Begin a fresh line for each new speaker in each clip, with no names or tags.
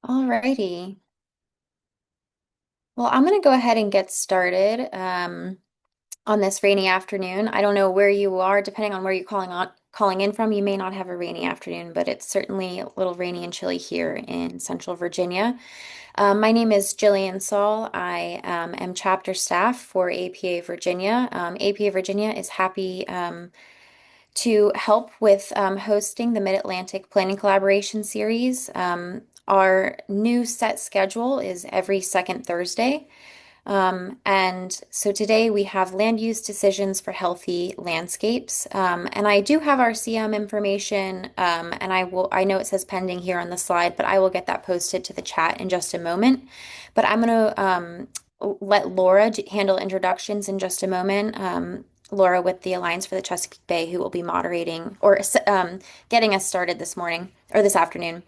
Alrighty. Well, I'm going to go ahead and get started on this rainy afternoon. I don't know where you are, depending on where you're calling in from. You may not have a rainy afternoon, but it's certainly a little rainy and chilly here in Central Virginia. My name is Jillian Saul. I am chapter staff for APA Virginia. APA Virginia is happy to help with hosting the Mid-Atlantic Planning Collaboration Series. Our new set schedule is every second Thursday. And so today we have land use decisions for healthy landscapes. And I do have our CM information, and I know it says pending here on the slide, but I will get that posted to the chat in just a moment. But I'm going to let Laura handle introductions in just a moment. Laura with the Alliance for the Chesapeake Bay, who will be moderating or getting us started this morning or this afternoon.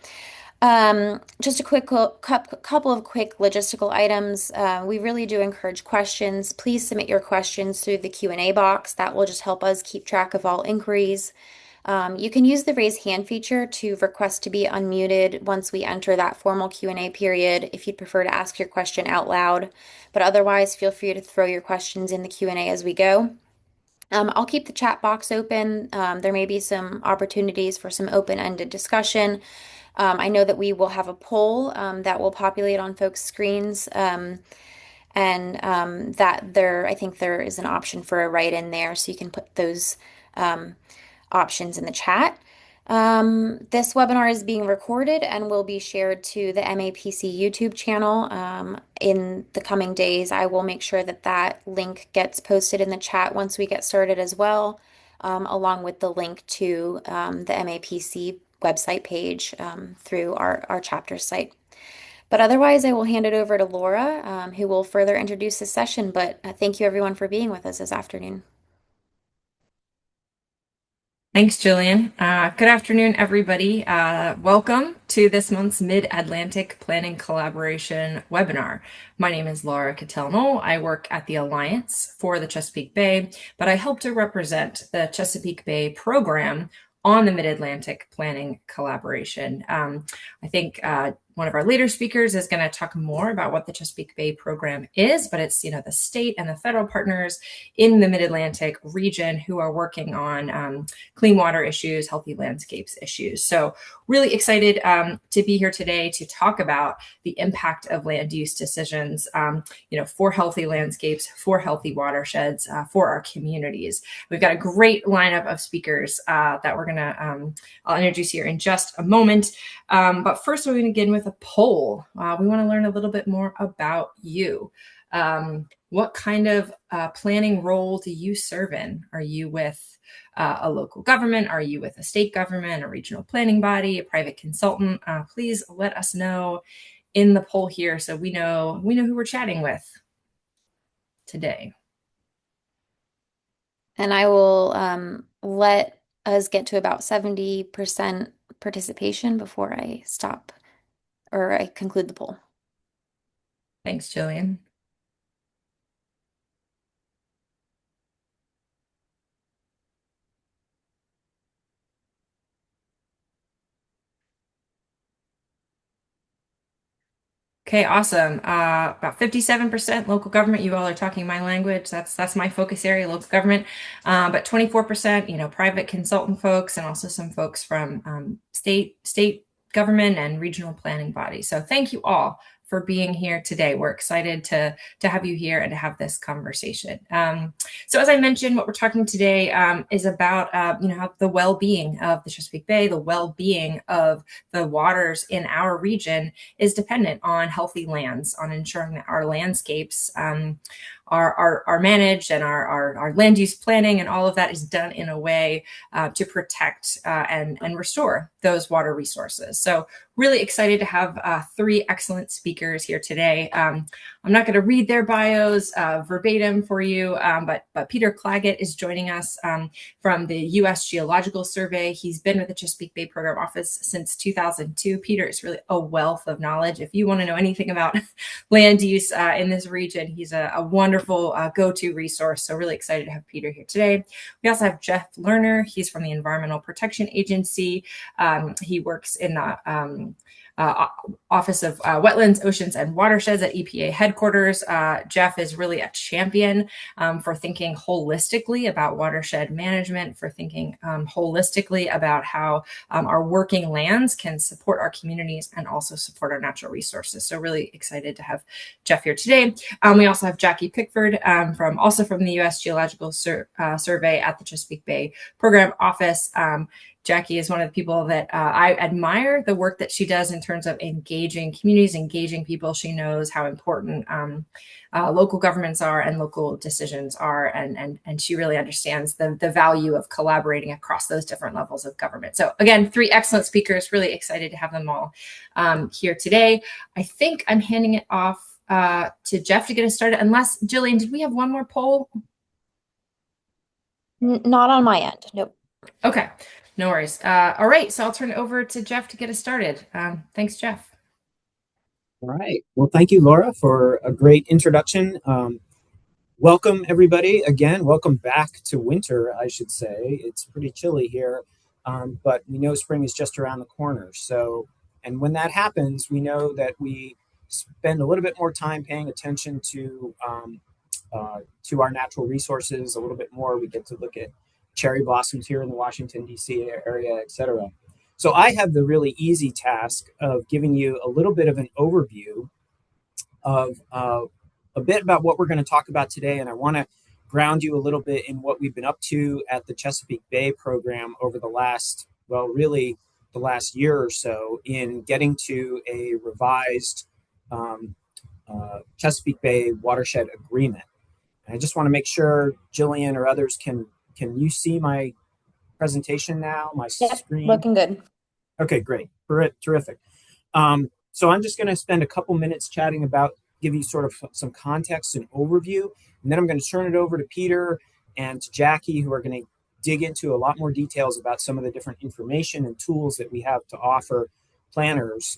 Just a couple of quick logistical items. We really do encourage questions. Please submit your questions through the Q&A box. That will just help us keep track of all inquiries. You can use the raise hand feature to request to be unmuted once we enter that formal Q&A period if you'd prefer to ask your question out loud. But otherwise, feel free to throw your questions in the Q&A as we go. I'll keep the chat box open. There may be some opportunities for some open-ended discussion. I know that we will have a poll that will populate on folks' screens, and I think there is an option for a write-in there, so you can put those options in the chat. This webinar is being recorded and will be shared to the MAPC YouTube channel in the coming days. I will make sure that that link gets posted in the chat once we get started as well, along with the link to the MAPC website page through our chapter site. But otherwise, I will hand it over to Laura, who will further introduce this session. But thank you everyone for being with us this afternoon.
Thanks, Jillian. Good afternoon, everybody. Welcome to this month's Mid-Atlantic Planning Collaboration webinar. My name is Laura Cattell Noll. I work at the Alliance for the Chesapeake Bay, but I help to represent the Chesapeake Bay program on the Mid-Atlantic Planning Collaboration. I think one of our later speakers is going to talk more about what the Chesapeake Bay program is, but it's the state and the federal partners in the Mid-Atlantic region who are working on clean water issues, healthy landscapes issues. So really excited to be here today to talk about the impact of land use decisions, for healthy landscapes, for healthy watersheds, for our communities. We've got a great lineup of speakers that we're going to, I'll introduce here in just a moment. But first, we're going to begin with a poll. We want to learn a little bit more about you. What kind of planning role do you serve in? Are you with a local government? Are you with a state government, a regional planning body, a private consultant? Please let us know in the poll here so we know who we're chatting with today.
And I will let us get to about 70% participation before I stop or I conclude the poll.
Thanks, Jillian. Okay, awesome. About 57% local government. You all are talking my language. That's my focus area, local government. But 24%, private consultant folks, and also some folks from state government and regional planning bodies. So thank you all for being here today. We're excited to have you here and to have this conversation. So as I mentioned, what we're talking today is about how the well-being of the Chesapeake Bay, the well-being of the waters in our region is dependent on healthy lands, on ensuring that our landscapes are managed and our land use planning and all of that is done in a way to protect and restore those water resources. So really excited to have three excellent speakers here today. I'm not going to read their bios verbatim for you, but Peter Claggett is joining us from the U.S. Geological Survey. He's been with the Chesapeake Bay Program Office since 2002. Peter is really a wealth of knowledge. If you want to know anything about land use in this region, he's a wonderful wonderful go-to resource. So really excited to have Peter here today. We also have Jeff Lerner. He's from the Environmental Protection Agency. He works in the Office of Wetlands, Oceans, and Watersheds at EPA headquarters. Jeff is really a champion for thinking holistically about watershed management, for thinking holistically about how our working lands can support our communities and also support our natural resources. So really excited to have Jeff here today. We also have Jackie Pickford from the U.S. Geological Survey at the Chesapeake Bay Program Office. Jackie is one of the people that I admire the work that she does in terms of engaging communities, engaging people. She knows how important local governments are and local decisions are, and she really understands the value of collaborating across those different levels of government. So again, 3 excellent speakers, really excited to have them all here today. I think I'm handing it off to Jeff to get us started, unless, Jillian, did we have one more poll?
Not on my end, nope.
Okay, no worries. All right, so I'll turn it over to Jeff to get us started. Thanks, Jeff.
All right. Well, thank you, Laura, for a great introduction. Welcome, everybody. Again, welcome back to winter, I should say. It's pretty chilly here, but we know spring is just around the corner. So, and when that happens, we know that we spend a little bit more time paying attention to our natural resources a little bit more. We get to look at cherry blossoms here in the Washington, D.C. area, et cetera. So I have the really easy task of giving you a little bit of an overview of a bit about what we're going to talk about today. And I want to ground you a little bit in what we've been up to at the Chesapeake Bay program over the last, well, really the last year or so in getting to a revised Chesapeake Bay Watershed Agreement. And I just want to make sure Jillian or others can you see my presentation now, my screen?
Looking good.
Okay, great. Terrific. So I'm just going to spend a couple minutes chatting about, give you sort of some context and overview, and then I'm going to turn it over to Peter and to Jackie, who are going to dig into a lot more details about some of the different information and tools that we have to offer planners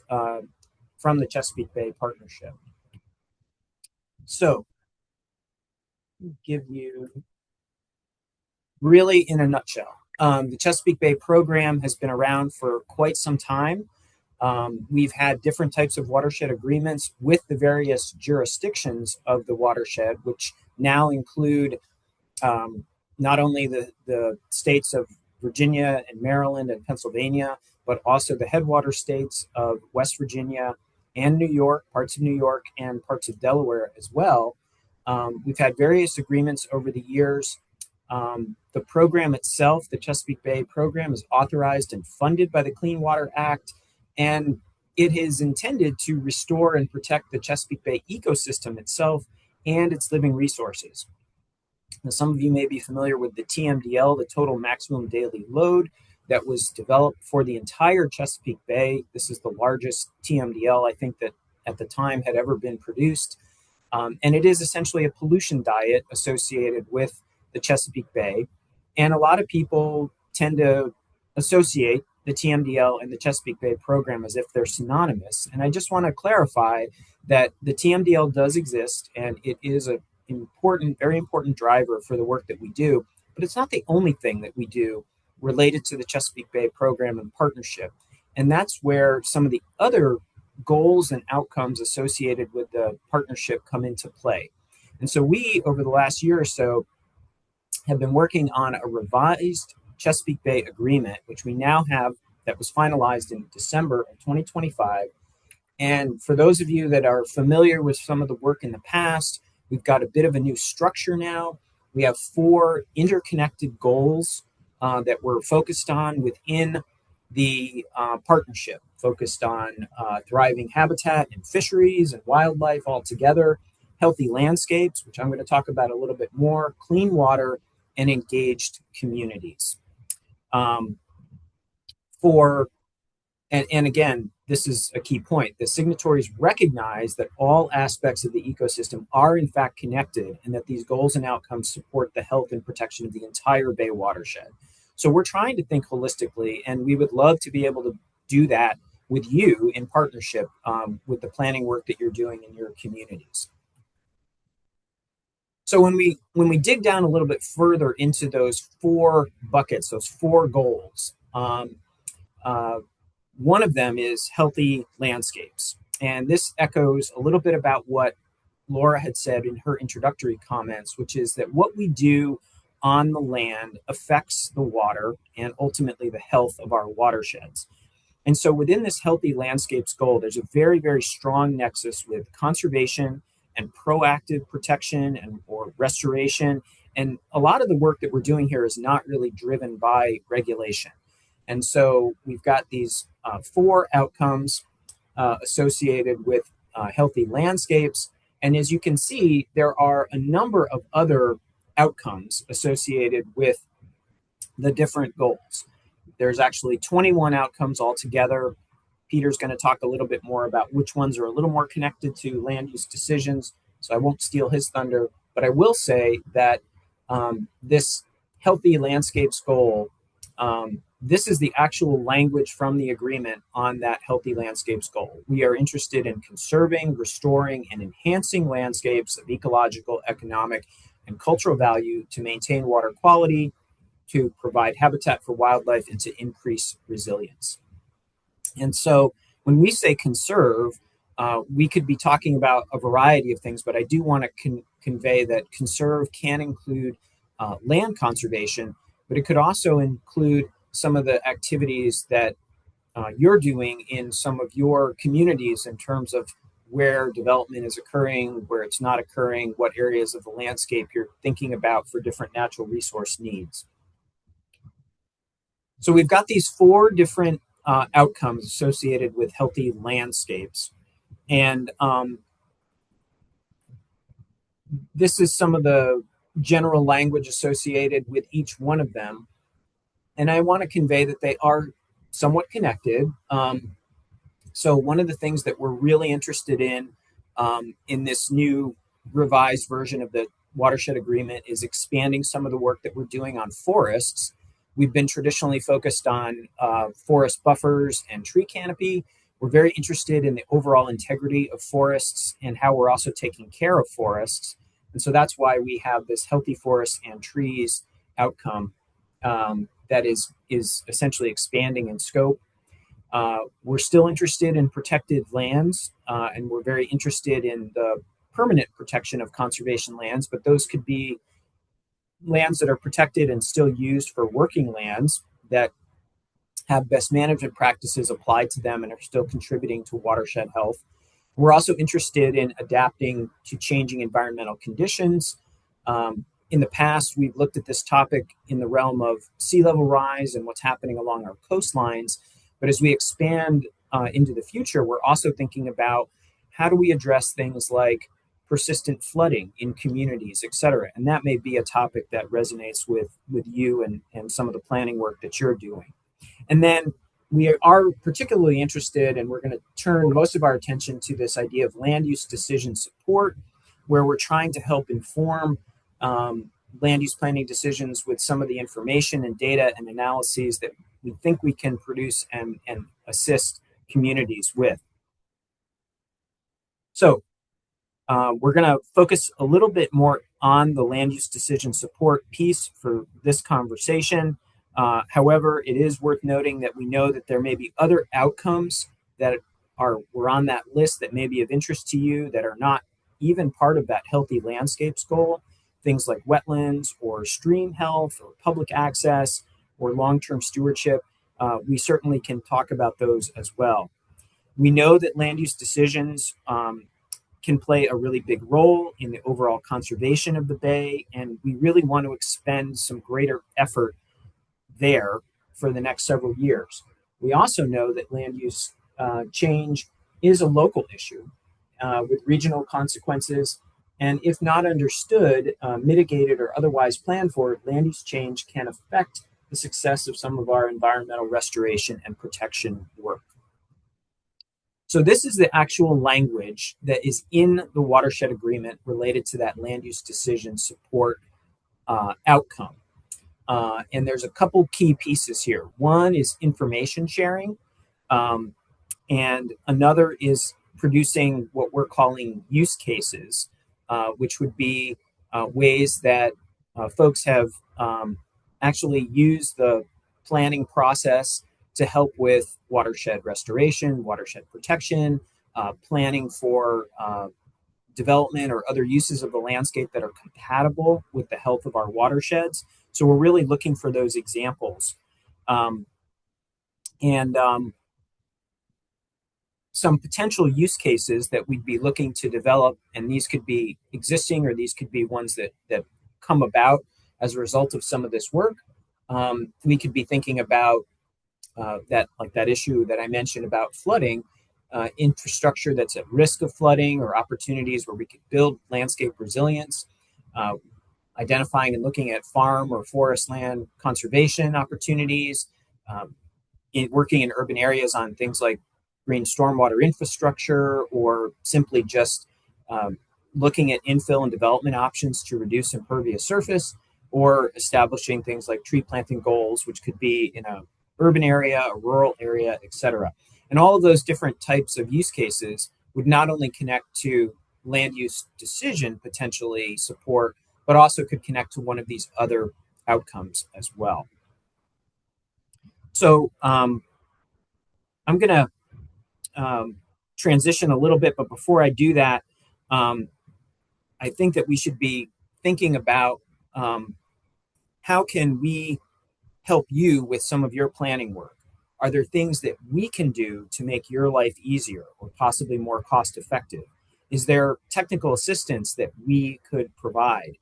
from the Chesapeake Bay Partnership. So, give you really in a nutshell. The Chesapeake Bay program has been around for quite some time. We've had different types of watershed agreements with the various jurisdictions of the watershed, which now include not only the states of Virginia and Maryland and Pennsylvania, but also the headwater states of West Virginia and New York, parts of New York and parts of Delaware as well. We've had various agreements over the years. The program itself, the Chesapeake Bay program, is authorized and funded by the Clean Water Act, and it is intended to restore and protect the Chesapeake Bay ecosystem itself and its living resources. Now, some of you may be familiar with the TMDL, the total maximum daily load, that was developed for the entire Chesapeake Bay. This is the largest TMDL I think that at the time had ever been produced. And it is essentially a pollution diet associated with the Chesapeake Bay. And a lot of people tend to associate the TMDL and the Chesapeake Bay program as if they're synonymous. And I just want to clarify that the TMDL does exist, and it is a very important driver for the work that we do, but it's not the only thing that we do related to the Chesapeake Bay program and partnership. And that's where some of the other goals and outcomes associated with the partnership come into play. And so we, over the last year or so, have been working on a revised Chesapeake Bay Agreement, which we now have, that was finalized in December of 2025. And for those of you that are familiar with some of the work in the past, we've got a bit of a new structure now. We have 4 interconnected goals that we're focused on within the partnership, focused on thriving habitat and fisheries and wildlife all together, healthy landscapes, which I'm going to talk about a little bit more, clean water, and engaged communities. And again, this is a key point. The signatories recognize that all aspects of the ecosystem are in fact connected, and that these goals and outcomes support the health and protection of the entire Bay watershed. So we're trying to think holistically, and we would love to be able to do that with you in partnership with the planning work that you're doing in your communities. So when we dig down a little bit further into those four buckets, those four goals, uh, one of them is healthy landscapes, and this echoes a little bit about what Laura had said in her introductory comments, which is that what we do on the land affects the water and ultimately the health of our watersheds. And so within this healthy landscapes goal, there's a very, very strong nexus with conservation and proactive protection and or restoration. And a lot of the work that we're doing here is not really driven by regulation. And so we've got these four outcomes associated with healthy landscapes. And as you can see, there are a number of other outcomes associated with the different goals. There's actually 21 outcomes altogether. Peter's going to talk a little bit more about which ones are a little more connected to land use decisions, so I won't steal his thunder. But I will say that this healthy landscapes goal, this is the actual language from the agreement on that healthy landscapes goal. We are interested in conserving, restoring, and enhancing landscapes of ecological, economic, and cultural value to maintain water quality, to provide habitat for wildlife, and to increase resilience. And so when we say conserve, we could be talking about a variety of things, but I do want to convey that conserve can include land conservation, but it could also include some of the activities that you're doing in some of your communities in terms of where development is occurring, where it's not occurring, what areas of the landscape you're thinking about for different natural resource needs. So we've got these four different outcomes associated with healthy landscapes. And this is some of the general language associated with each one of them. And I want to convey that they are somewhat connected. So one of the things that we're really interested in this new revised version of the watershed agreement is expanding some of the work that we're doing on forests. We've been traditionally focused on forest buffers and tree canopy. We're very interested in the overall integrity of forests and how we're also taking care of forests. And so that's why we have this healthy forests and trees outcome that is essentially expanding in scope. We're still interested in protected lands, and we're very interested in the permanent protection of conservation lands, but those could be lands that are protected and still used for working lands that have best management practices applied to them and are still contributing to watershed health. We're also interested in adapting to changing environmental conditions. In the past, we've looked at this topic in the realm of sea level rise and what's happening along our coastlines. But as we expand into the future, we're also thinking about how do we address things like persistent flooding in communities, et cetera. And that may be a topic that resonates with you and some of the planning work that you're doing. And then we are particularly interested, and we're going to turn most of our attention to this idea of land use decision support, where we're trying to help inform land use planning decisions with some of the information and data and analyses that we think we can produce and assist communities with. So we're going to focus a little bit more on the land use decision support piece for this conversation. However, it is worth noting that we know that there may be other outcomes that were on that list that may be of interest to you that are not even part of that healthy landscapes goal. Things like wetlands or stream health or public access or long-term stewardship. We certainly can talk about those as well. We know that land use decisions can play a really big role in the overall conservation of the bay, and we really want to expend some greater effort there for the next several years. We also know that land use change is a local issue with regional consequences, and if not understood, mitigated, or otherwise planned for, land use change can affect the success of some of our environmental restoration and protection work. So this is the actual language that is in the watershed agreement related to that land use decision support outcome. And there's a couple key pieces here. One is information sharing, and another is producing what we're calling use cases, which would be ways that folks have actually used the planning process to help with watershed restoration, watershed protection, planning for development or other uses of the landscape that are compatible with the health of our watersheds. So we're really looking for those examples. And some potential use cases that we'd be looking to develop, and these could be existing or these could be ones that come about as a result of some of this work. We could be thinking about that issue that I mentioned about flooding, infrastructure that's at risk of flooding, or opportunities where we could build landscape resilience, identifying and looking at farm or forest land conservation opportunities, working in urban areas on things like green stormwater infrastructure, or simply just looking at infill and development options to reduce impervious surface, or establishing things like tree planting goals, which could be in a urban area, a rural area, etc. And all of those different types of use cases would not only connect to land use decision potentially support, but also could connect to one of these other outcomes as well. So I'm going to transition a little bit, but before I do that, I think that we should be thinking about how can we help you with some of your planning work? Are there things that we can do to make your life easier or possibly more cost effective? Is there technical assistance that we could provide?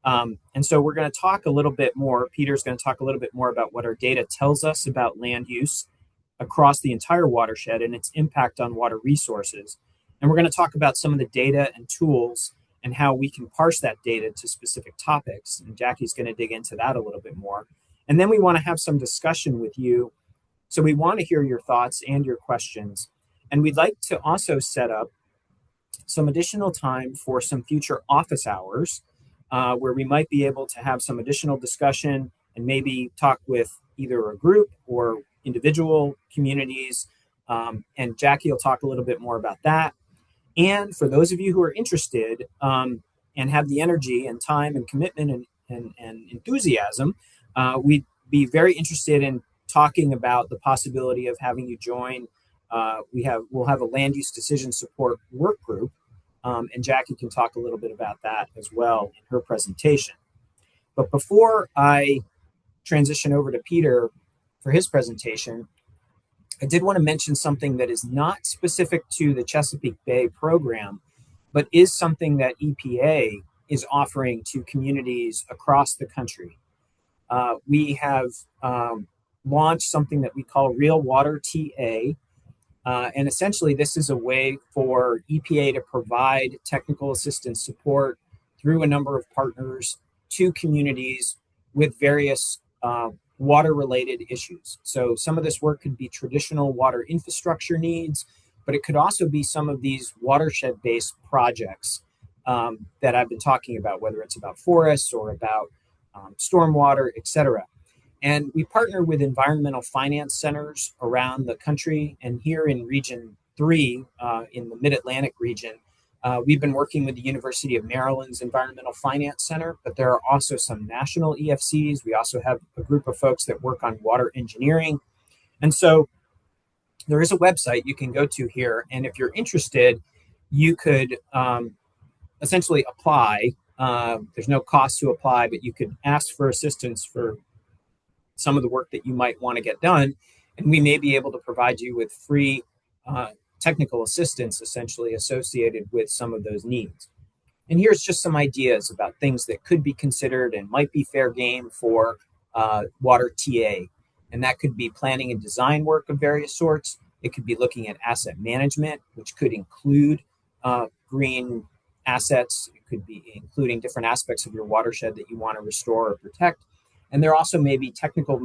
And so we're going to talk a little bit more. Peter's going to talk a little bit more about what our data tells us about land use across the entire watershed and its impact on water resources. And we're going to talk about some of the data and tools and how we can parse that data to specific topics. And Jackie's going to dig into that a little bit more. And then we want to have some discussion with you. So we want to hear your thoughts and your questions. And we'd like to also set up some additional time for some future office hours where we might be able to have some additional discussion and maybe talk with either a group or individual communities. And Jackie will talk a little bit more about that. And for those of you who are interested and have the energy and time and commitment and enthusiasm, we'd be very interested in talking about the possibility of having you join. We'll have a land use decision support work group, and Jackie can talk a little bit about that as well in her presentation. But before I transition over to Peter for his presentation, I did want to mention something that is not specific to the Chesapeake Bay program, but is something that EPA is offering to communities across the country. We have launched something that we call Real Water TA. And essentially, this is a way for EPA to provide technical assistance support through a number of partners to communities with various water-related issues. So some of this work could be traditional water infrastructure needs, but it could also be some of these watershed-based projects that I've been talking about, whether it's about forests or about stormwater, et cetera. And we partner with environmental finance centers around the country. And here in Region 3, in the Mid-Atlantic region, we've been working with the University of Maryland's Environmental Finance Center, but there are also some national EFCs. We also have a group of folks that work on water engineering. And so there is a website you can go to here. And if you're interested, you could essentially apply. There's no cost to apply, but you could ask for assistance for some of the work that you might want to get done. And we may be able to provide you with free technical assistance essentially associated with some of those needs. And here's just some ideas about things that could be considered and might be fair game for water TA. And that could be planning and design work of various sorts. It could be looking at asset management, which could include green assets. It could be including different aspects of your watershed that you want to restore or protect. And there also may be technical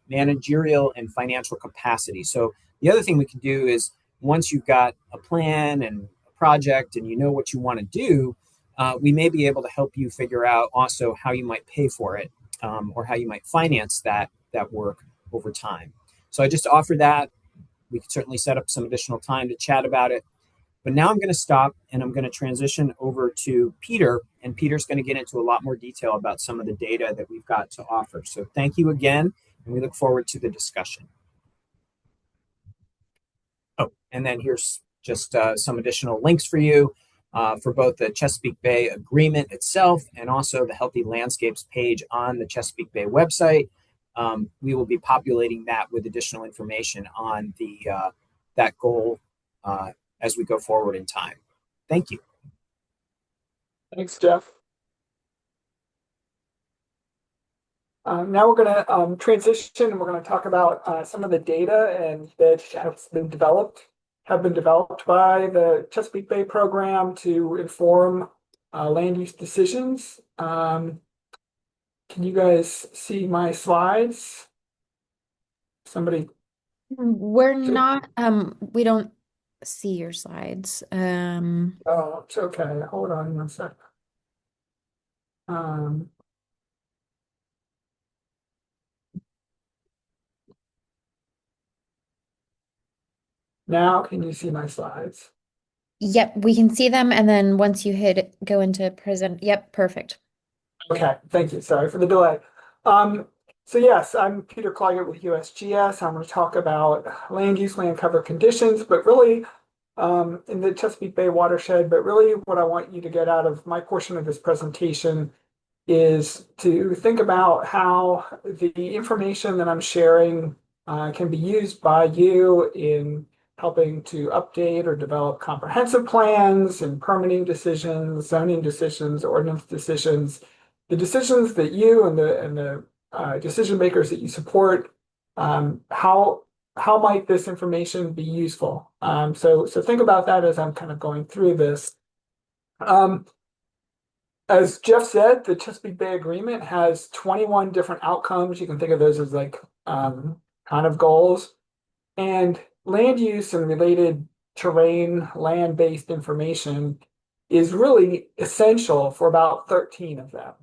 managerial and financial capacity. So the other thing we can do is once you've got a plan and a project and you know what you want to do, we may be able to help you figure out also how you might pay for it or how you might finance that work over time. So I just offer that. We could certainly set up some additional time to chat about it. But now I'm going to stop and I'm going to transition over to Peter and Peter's going to get into a lot more detail about some of the data that we've got to offer. So thank you again, and we look forward to the discussion. Oh, and then here's just some additional links for you for both the Chesapeake Bay Agreement itself and also the Healthy Landscapes page on the Chesapeake Bay website. We will be populating that with additional information on that goal as we go forward in time. Thank you.
Thanks, Jeff. Now we're going to transition, and we're going to talk about some of the data and that have been developed by the Chesapeake Bay program to inform land use decisions. Can you guys see my slides? Somebody?
We're not, we don't see your slides.
Oh, it's okay. Hold on one sec. Now can you see my slides?
Yep, we can see them, and then once you go into present, yep, perfect.
Okay, thank you. Sorry for the delay. So yes, I'm Peter Claggett with USGS. I'm going to talk about land use, land cover conditions, but really in the Chesapeake Bay watershed. But really what I want you to get out of my portion of this presentation is to think about how the information that I'm sharing can be used by you in helping to update or develop comprehensive plans and permitting decisions, zoning decisions, ordinance decisions, the decisions that you and the decision makers that you support, how might this information be useful? So think about that as I'm kind of going through this. As Jeff said, the Chesapeake Bay Agreement has 21 different outcomes. You can think of those as like kind of goals. And land use and related terrain, land-based information is really essential for about 13 of them.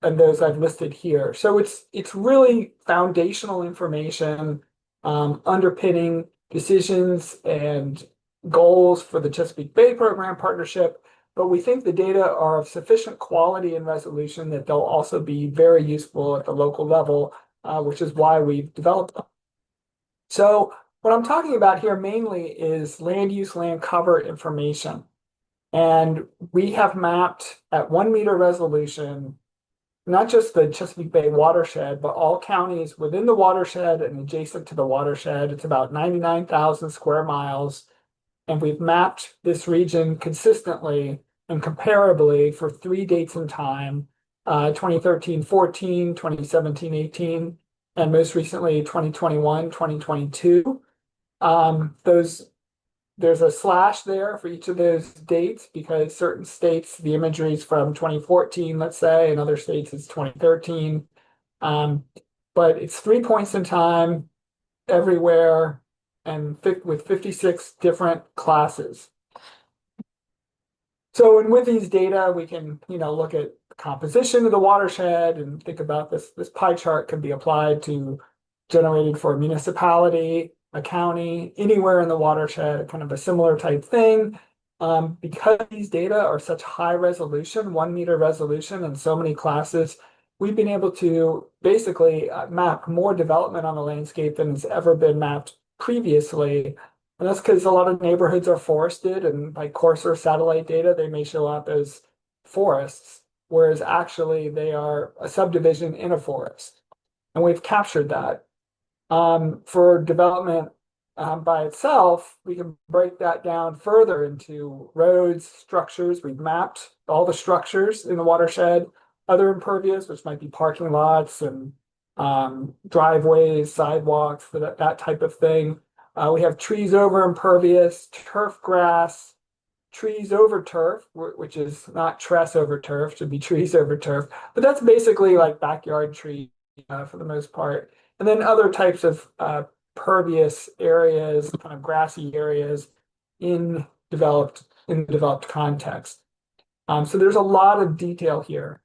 And those I've listed here. So it's really foundational information underpinning decisions and goals for the Chesapeake Bay Program Partnership. But we think the data are of sufficient quality and resolution that they'll also be very useful at the local level, which is why we've developed them. So what I'm talking about here mainly is land use, land cover information. And we have mapped at 1 meter resolution, not just the Chesapeake Bay watershed, but all counties within the watershed and adjacent to the watershed. It's about 99,000 square miles. And we've mapped this region consistently and comparably for 3 dates in time, 2013-14, 2017-18, and most recently 2021-2022. There's a slash there for each of those dates because certain states, the imagery is from 2014, let's say, and other states it's 2013. But it's 3 points in time everywhere and with 56 different classes. So, and with these data, we can, look at the composition of the watershed and think about this. This pie chart can be applied to generated for a municipality, a county, anywhere in the watershed, kind of a similar type thing. Because these data are such high resolution, 1 meter resolution, and so many classes, we've been able to basically map more development on the landscape than has ever been mapped previously. And that's because a lot of neighborhoods are forested, and by coarser satellite data, they may show up as forests, whereas actually they are a subdivision in a forest. And we've captured that. For development by itself, we can break that down further into roads, structures. We've mapped all the structures in the watershed, other impervious, which might be parking lots and driveways, sidewalks, that type of thing. We have trees over impervious, turf grass, trees over turf, which is not tress over turf, should be trees over turf. But that's basically like backyard trees for the most part. And then other types of pervious areas, kind of grassy areas in developed context. So there's a lot of detail here.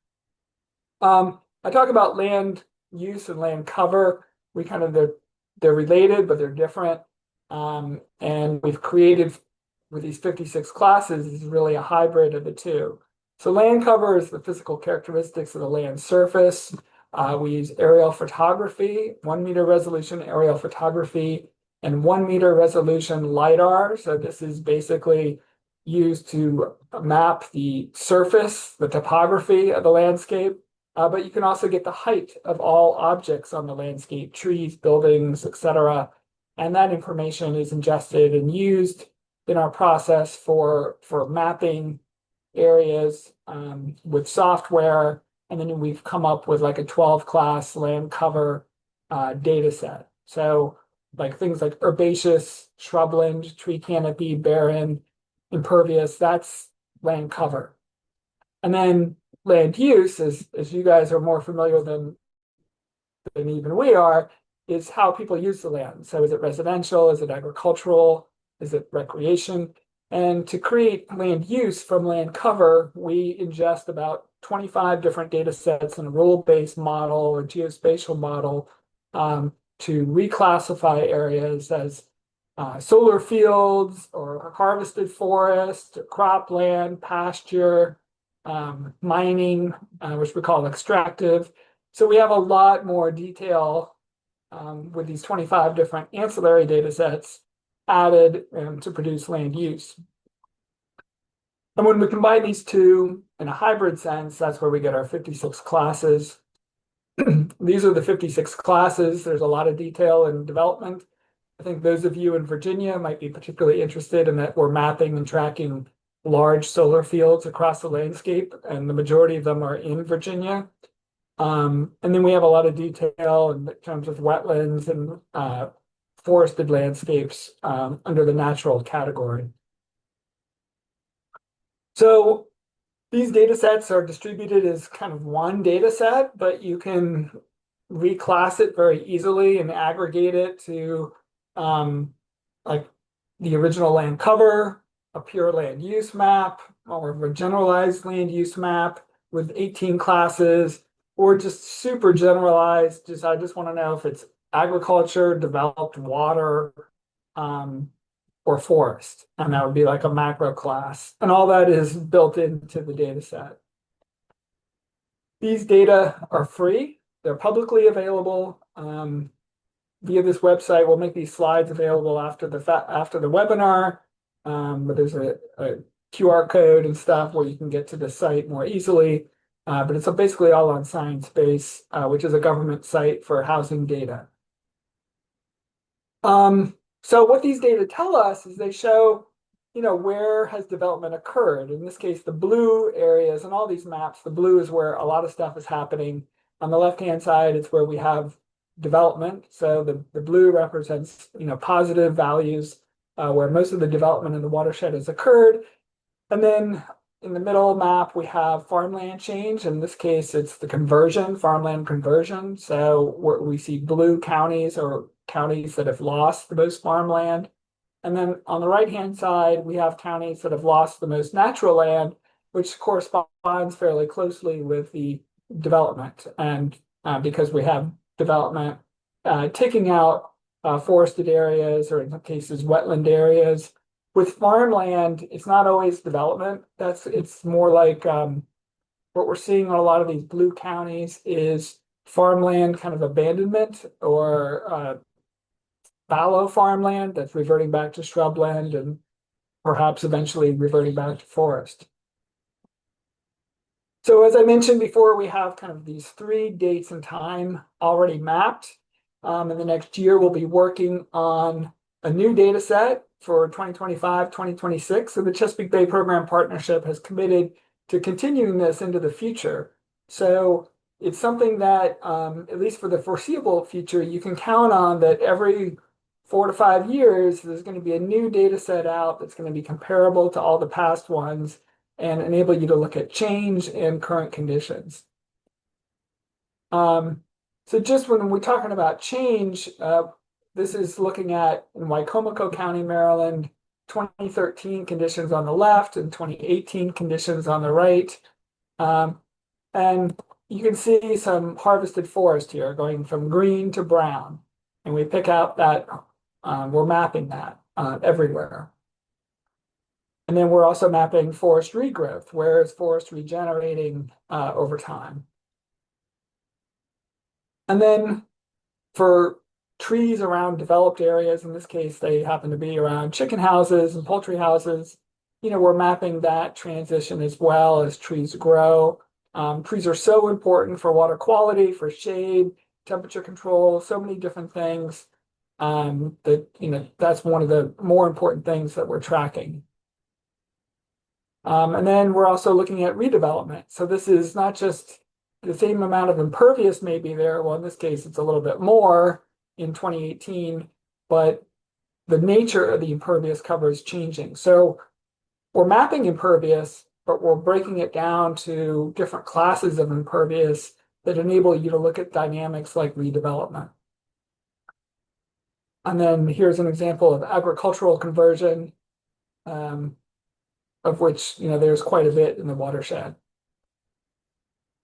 I talk about land use and land cover. They're related, but they're different. And we've created with these 56 classes is really a hybrid of the two. So land cover is the physical characteristics of the land surface. We use aerial photography, 1 meter resolution aerial photography, and 1 meter resolution LiDAR. So this is basically used to map the surface, the topography of the landscape. But you can also get the height of all objects on the landscape, trees, buildings, etc. And that information is ingested and used in our process for mapping areas with software. And then we've come up with like a 12-class land cover data set. So like things like herbaceous, shrubland, tree canopy, barren, impervious, that's land cover. And then land use, as you guys are more familiar than even we are, is how people use the land. So is it residential? Is it agricultural? Is it recreation? And to create land use from land cover, we ingest about 25 different data sets in a rule-based model or geospatial model to reclassify areas as solar fields or harvested forest, cropland, pasture, mining, which we call extractive. So we have a lot more detail with these 25 different ancillary data sets added to produce land use. And when we combine these two in a hybrid sense, that's where we get our 56 classes. These are the 56 classes. There's a lot of detail and development. I think those of you in Virginia might be particularly interested in that we're mapping and tracking large solar fields across the landscape, and the majority of them are in Virginia. And then we have a lot of detail in terms of wetlands and forested landscapes under the natural category. So these data sets are distributed as kind of one data set, but you can reclass it very easily and aggregate it to like the original land cover, a pure land use map, or a generalized land use map with 18 classes, or just super generalized. I just want to know if it's agriculture, developed water, or forest, and that would be like a macro class. And all that is built into the data set. These data are free. They're publicly available via this website. We'll make these slides available after the webinar. But there's a QR code and stuff where you can get to the site more easily. But it's basically all on ScienceBase, which is a government site for housing data. So what these data tell us is they show, where has development occurred. In this case, the blue areas and all these maps, the blue is where a lot of stuff is happening. On the left-hand side, it's where we have development. So the blue represents, positive values where most of the development in the watershed has occurred. And then in the middle map, we have farmland change. In this case, it's the conversion, farmland conversion. So we see blue counties or counties that have lost the most farmland. And then on the right-hand side, we have counties that have lost the most natural land, which corresponds fairly closely with the development. And because we have development taking out forested areas, or in some cases, wetland areas. With farmland, it's not always development. It's more like what we're seeing on a lot of these blue counties is farmland kind of abandonment or fallow farmland that's reverting back to shrubland and perhaps eventually reverting back to forest. So as I mentioned before, we have kind of these 3 dates and time already mapped. In the next year, we'll be working on a new data set for 2025, 2026. So the Chesapeake Bay Program Partnership has committed to continuing this into the future. So it's something that, at least for the foreseeable future, you can count on that every 4 to 5 years, there's going to be a new data set out that's going to be comparable to all the past ones and enable you to look at change and current conditions. So just when we're talking about change, this is looking at in Wicomico County, Maryland, 2013 conditions on the left and 2018 conditions on the right. And you can see some harvested forest here going from green to brown. And we pick out that, we're mapping that everywhere. And then we're also mapping forest regrowth. Where is forest regenerating over time? And then for trees around developed areas, in this case, they happen to be around chicken houses and poultry houses, we're mapping that transition as well as trees grow. Trees are so important for water quality, for shade, temperature control, so many different things that's one of the more important things that we're tracking. And then we're also looking at redevelopment. So this is not just the same amount of impervious may be there. Well, in this case, it's a little bit more in 2018, but the nature of the impervious cover is changing. So we're mapping impervious, but we're breaking it down to different classes of impervious that enable you to look at dynamics like redevelopment. And then here's an example of agricultural conversion, of which there's quite a bit in the watershed.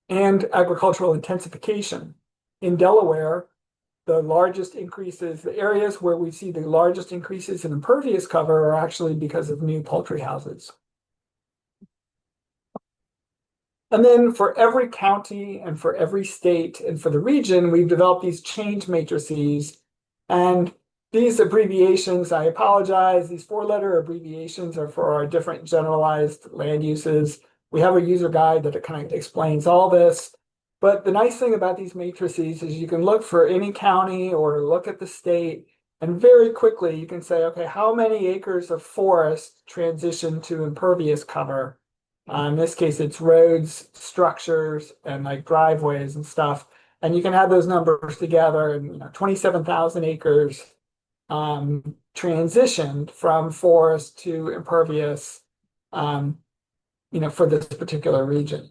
And agricultural intensification. In Delaware, the largest increases, the areas where we see the largest increases in impervious cover are actually because of new poultry houses. And then for every county and for every state and for the region, we've developed these change matrices. And these abbreviations, I apologize, these four-letter abbreviations are for our different generalized land uses. We have a user guide that kind of explains all this. But the nice thing about these matrices is you can look for any county or look at the state, and very quickly you can say, okay, how many acres of forest transition to impervious cover? In this case, it's roads, structures, and like driveways and stuff. And you can add those numbers together, and 27,000 acres transitioned from forest to impervious, for this particular region.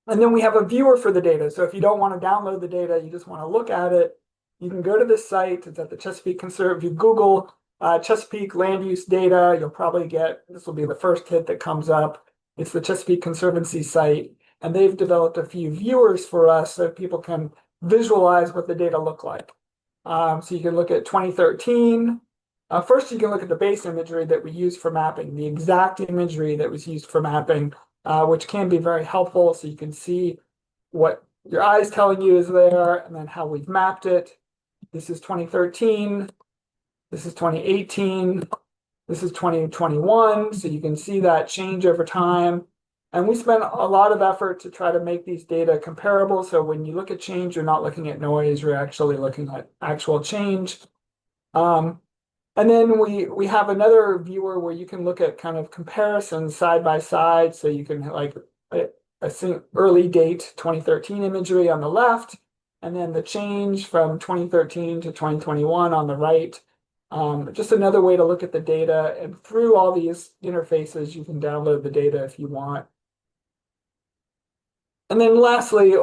And then we have a viewer for the data. So if you don't want to download the data, you just want to look at it, you can go to this site. It's at the Chesapeake Conserve. If you Google Chesapeake land use data, you'll probably this will be the first hit that comes up. It's the Chesapeake Conservancy site. And they've developed a few viewers for us so people can visualize what the data look like. So you can look at 2013. First, you can look at the base imagery that we use for mapping, the exact imagery that was used for mapping, which can be very helpful. So you can see what your eye is telling you is there, and then how we've mapped it. This is 2013. This is 2018. This is 2021. So you can see that change over time. And we spent a lot of effort to try to make these data comparable. So when you look at change, you're not looking at noise, you're actually looking at actual change. And then we have another viewer where you can look at kind of comparisons side by side. So you can like early date 2013 imagery on the left, and then the change from 2013 to 2021 on the right. Just another way to look at the data. And through all these interfaces, you can download the data if you want. And then lastly,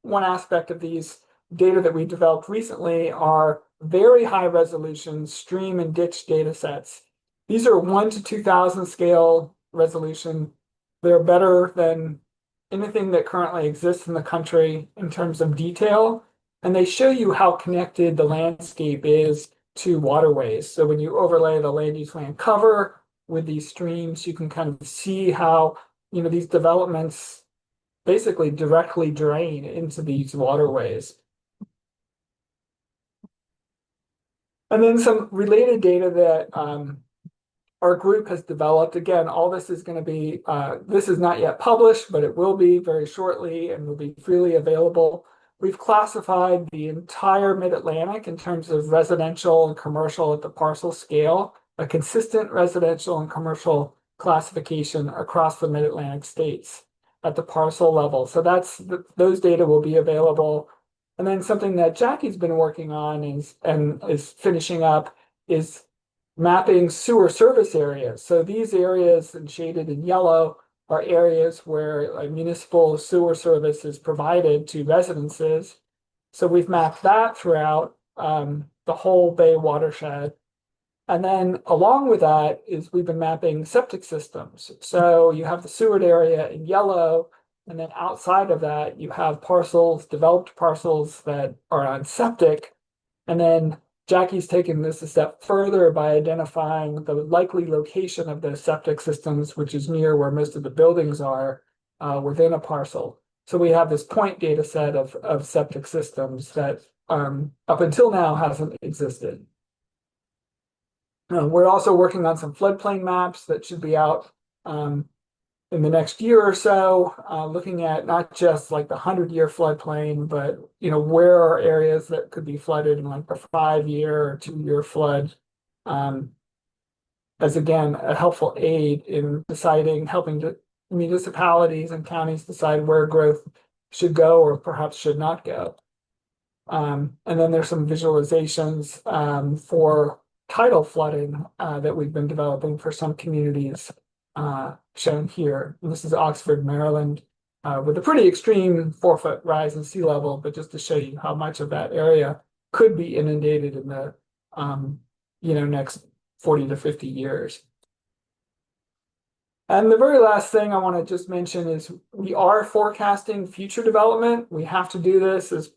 one aspect of these data that we developed recently are very high resolution stream and ditch data sets. These are 1 to 2000 scale resolution. They're better than anything that currently exists in the country in terms of detail. And they show you how connected the landscape is to waterways. So when you overlay the land use land cover with these streams, you can kind of see how these developments basically directly drain into these waterways. And then some related data that our group has developed. Again, all this is going to be, this is not yet published, but it will be very shortly and will be freely available. We've classified the entire Mid-Atlantic in terms of residential and commercial at the parcel scale, a consistent residential and commercial classification across the Mid-Atlantic states at the parcel level. So those data will be available. And then something that Jackie's been working on and is finishing up is mapping sewer service areas. So these areas shaded in yellow are areas where a municipal sewer service is provided to residences. So we've mapped that throughout the whole Bay watershed. And then along with that is we've been mapping septic systems. So you have the sewered area in yellow, and then outside of that, you have parcels, developed parcels that are on septic. And then Jackie's taken this a step further by identifying the likely location of the septic systems, which is near where most of the buildings are within a parcel. So we have this point data set of septic systems that up until now hasn't existed. We're also working on some floodplain maps that should be out in the next year or so, looking at not just like the 100-year floodplain, but where are areas that could be flooded in like the 5-year or 2-year flood, as again a helpful aid in helping municipalities and counties decide where growth should go or perhaps should not go. And then there's some visualizations for tidal flooding that we've been developing for some communities shown here. And this is Oxford, Maryland, with a pretty extreme 4-foot rise in sea level, but just to show you how much of that area could be inundated in the next 40 to 50 years. And the very last thing I want to just mention is we are forecasting future development. We have to do this as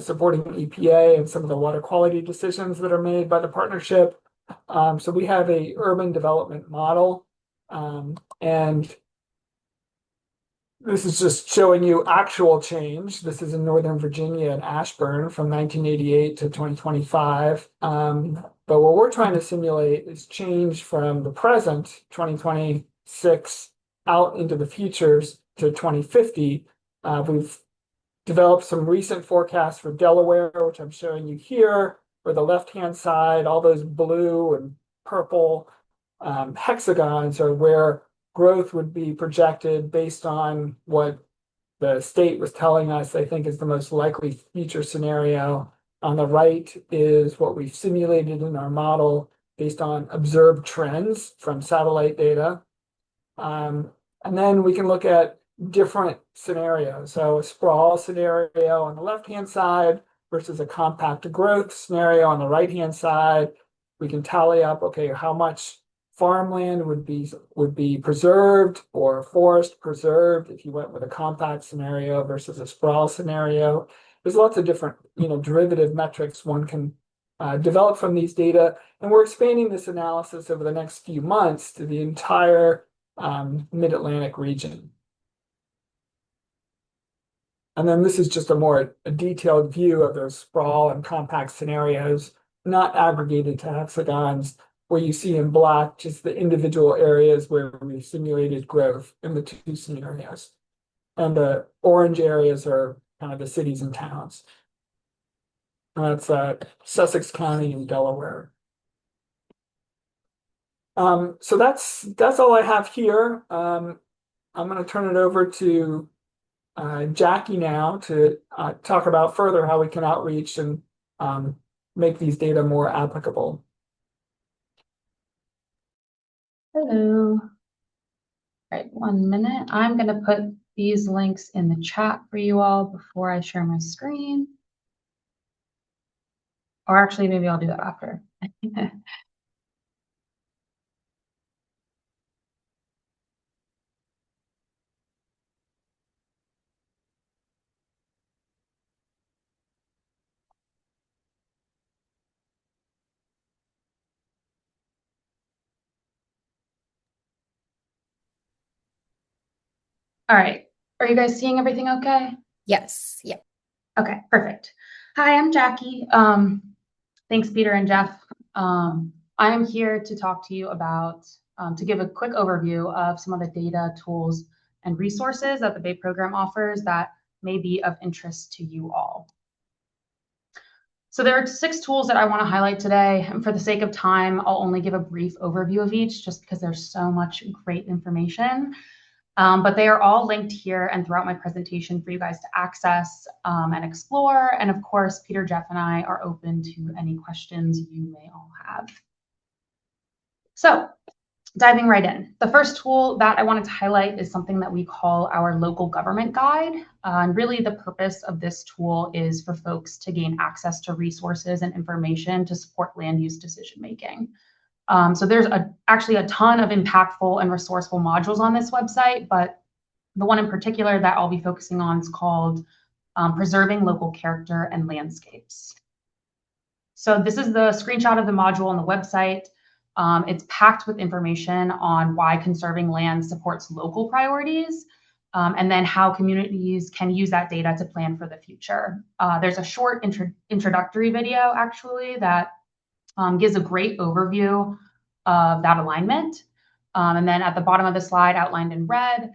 supporting EPA and some of the water quality decisions that are made by the partnership. So we have a urban development model, and this is just showing you actual change. This is in Northern Virginia and Ashburn from 1988 to 2025. But what we're trying to simulate is change from the present, 2026, out into the futures to 2050. We've developed some recent forecasts for Delaware, which I'm showing you here, where the left-hand side, all those blue and purple hexagons are where growth would be projected based on what the state was telling us, I think, is the most likely future scenario. On the right is what we've simulated in our model based on observed trends from satellite data. And then we can look at different scenarios. So a sprawl scenario on the left-hand side versus a compact growth scenario on the right-hand side. We can tally up, okay, how much farmland would be preserved or forest preserved if you went with a compact scenario versus a sprawl scenario. There's lots of different derivative metrics one can develop from these data, and we're expanding this analysis over the next few months to the entire mid-Atlantic region. And then this is just a more detailed view of those sprawl and compact scenarios, not aggregated to hexagons, where you see in black just the individual areas where we simulated growth in the two scenarios. And the orange areas are kind of the cities and towns. And that's Sussex County in Delaware. So that's all I have here. I'm going to turn it over to Jackie now to talk about further how we can outreach and make these data more applicable.
Hello. All right, 1 minute. I'm going to put these links in the chat for you all before I share my screen. Or actually, maybe I'll do that after. All right. Are you guys seeing everything okay?
Yes. Yep.
Okay, perfect. Hi, I'm Jackie. Thanks, Peter and Jeff. I am here to talk to you about, to give a quick overview of some of the data, tools, and resources that the Bay program offers that may be of interest to you all. So there are 6 tools that I want to highlight today, and for the sake of time, I'll only give a brief overview of each just because there's so much great information. But they are all linked here and throughout my presentation for you guys to access and explore. And of course, Peter, Jeff, and I are open to any questions you may all have. So diving right in, the first tool that I wanted to highlight is something that we call our local government guide. And really the purpose of this tool is for folks to gain access to resources and information to support land use decision making. So there's actually a ton of impactful and resourceful modules on this website, but the one in particular that I'll be focusing on is called Preserving Local Character and Landscapes. So this is the screenshot of the module on the website. It's packed with information on why conserving land supports local priorities, and then how communities can use that data to plan for the future. There's a short introductory video, actually, that gives a great overview of that alignment. And then at the bottom of the slide, outlined in red,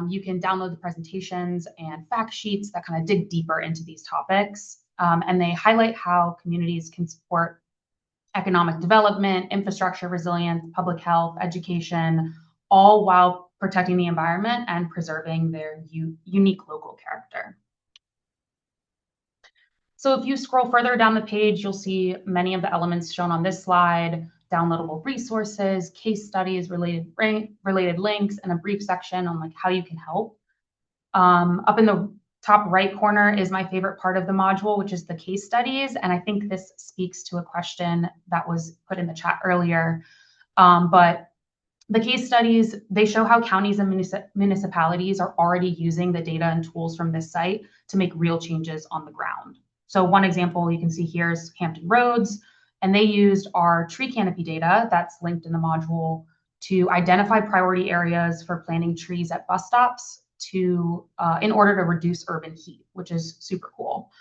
you can download the presentations and fact sheets that kind of dig deeper into these topics. And they highlight how communities can support economic development, infrastructure resilience, public health, education, all while protecting the environment and preserving their unique local character. So if you scroll further down the page, you'll see many of the elements shown on this slide: downloadable resources, case studies, related links, and a brief section on like how you can help. Up in the top right corner is my favorite part of the module, which is the case studies. And I think this speaks to a question that was put in the chat earlier. But the case studies, they show how counties and municipalities are already using the data and tools from this site to make real changes on the ground. So one example you can see here is Hampton Roads, and they used our tree canopy data that's linked in the module to identify priority areas for planting trees at bus stops in order to reduce urban heat, which is super cool.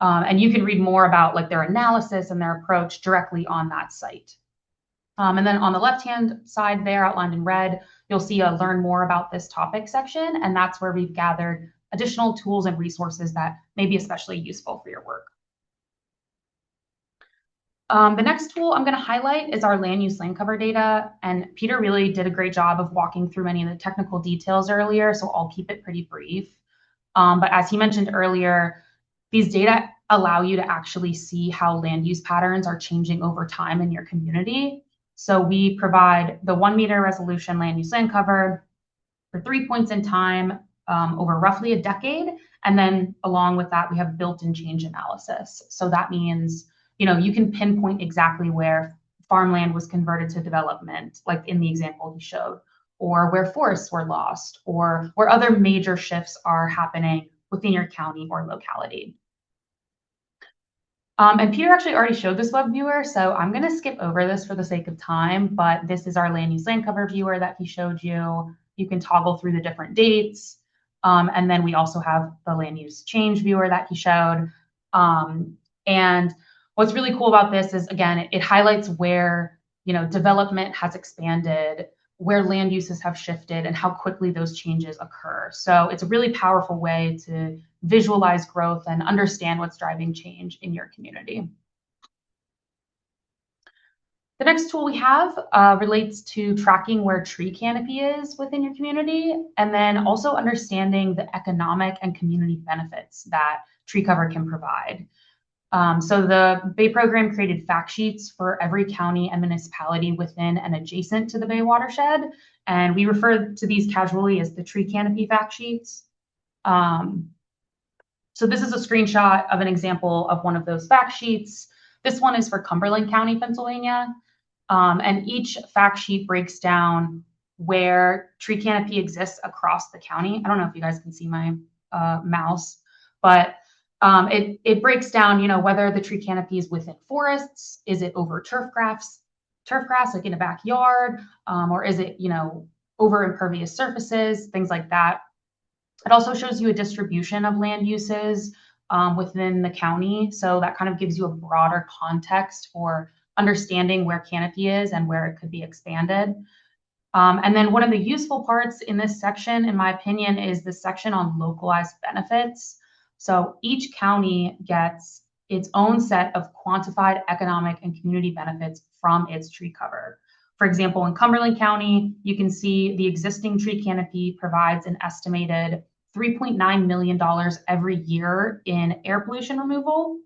And you can read more about like their analysis and their approach directly on that site. And then on the left-hand side there, outlined in red, you'll see a learn more about this topic section, and that's where we've gathered additional tools and resources that may be especially useful for your work. The next tool I'm going to highlight is our land use land cover data, and Peter really did a great job of walking through many of the technical details earlier, so I'll keep it pretty brief. But as he mentioned earlier, these data allow you to actually see how land use patterns are changing over time in your community. So we provide the 1 meter resolution land use land cover for 3 points in time over roughly a decade. And then along with that, we have built-in change analysis. So that means, you can pinpoint exactly where farmland was converted to development, like in the example he showed, or where forests were lost, or where other major shifts are happening within your county or locality. And Peter actually already showed this web viewer, so I'm going to skip over this for the sake of time, but this is our land use land cover viewer that he showed you. You can toggle through the different dates. And then we also have the land use change viewer that he showed. And what's really cool about this is, again, it highlights where, development has expanded, where land uses have shifted, and how quickly those changes occur. So it's a really powerful way to visualize growth and understand what's driving change in your community. The next tool we have relates to tracking where tree canopy is within your community, and then also understanding the economic and community benefits that tree cover can provide. So the Bay program created fact sheets for every county and municipality within and adjacent to the Bay watershed, and we refer to these casually as the tree canopy fact sheets. So this is a screenshot of an example of one of those fact sheets. This one is for Cumberland County, Pennsylvania, and each fact sheet breaks down where tree canopy exists across the county. I don't know if you guys can see my mouse, but it breaks down, whether the tree canopy is within forests, is it over turf grass like in a backyard, or is it, over impervious surfaces, things like that. It also shows you a distribution of land uses within the county. So that kind of gives you a broader context for understanding where canopy is and where it could be expanded. And then one of the useful parts in this section, in my opinion, is the section on localized benefits. So each county gets its own set of quantified economic and community benefits from its tree cover. For example, in Cumberland County, you can see the existing tree canopy provides an estimated $3.9 million every year in air pollution removal,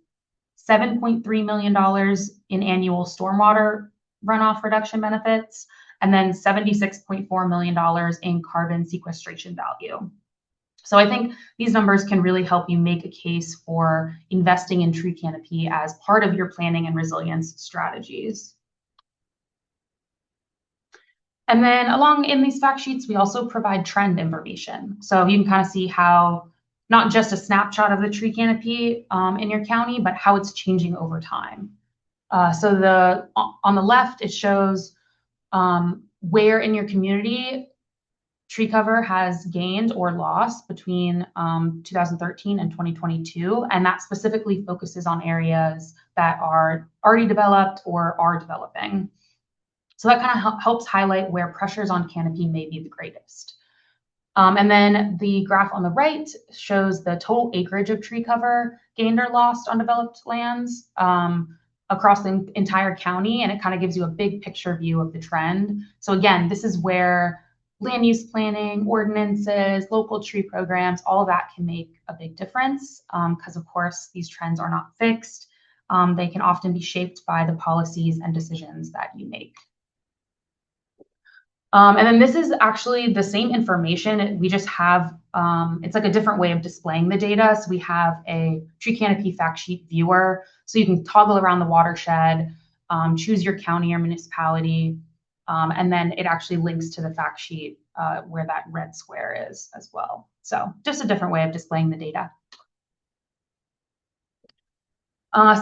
$7.3 million in annual stormwater runoff reduction benefits, and then $76.4 million in carbon sequestration value. So I think these numbers can really help you make a case for investing in tree canopy as part of your planning and resilience strategies. And then along in these fact sheets, we also provide trend information. So you can kind of see how not just a snapshot of the tree canopy in your county, but how it's changing over time. So on the left, it shows where in your community tree cover has gained or lost between 2013 and 2022, and that specifically focuses on areas that are already developed or are developing. So that kind of helps highlight where pressures on canopy may be the greatest. And then the graph on the right shows the total acreage of tree cover gained or lost on developed lands across the entire county, and it kind of gives you a big picture view of the trend. So again, this is where land use planning, ordinances, local tree programs, all of that can make a big difference because of course these trends are not fixed. They can often be shaped by the policies and decisions that you make. And then this is actually the same information. We just have, it's like a different way of displaying the data. So we have a tree canopy fact sheet viewer. So you can toggle around the watershed, choose your county or municipality, and then it actually links to the fact sheet where that red square is as well. So just a different way of displaying the data.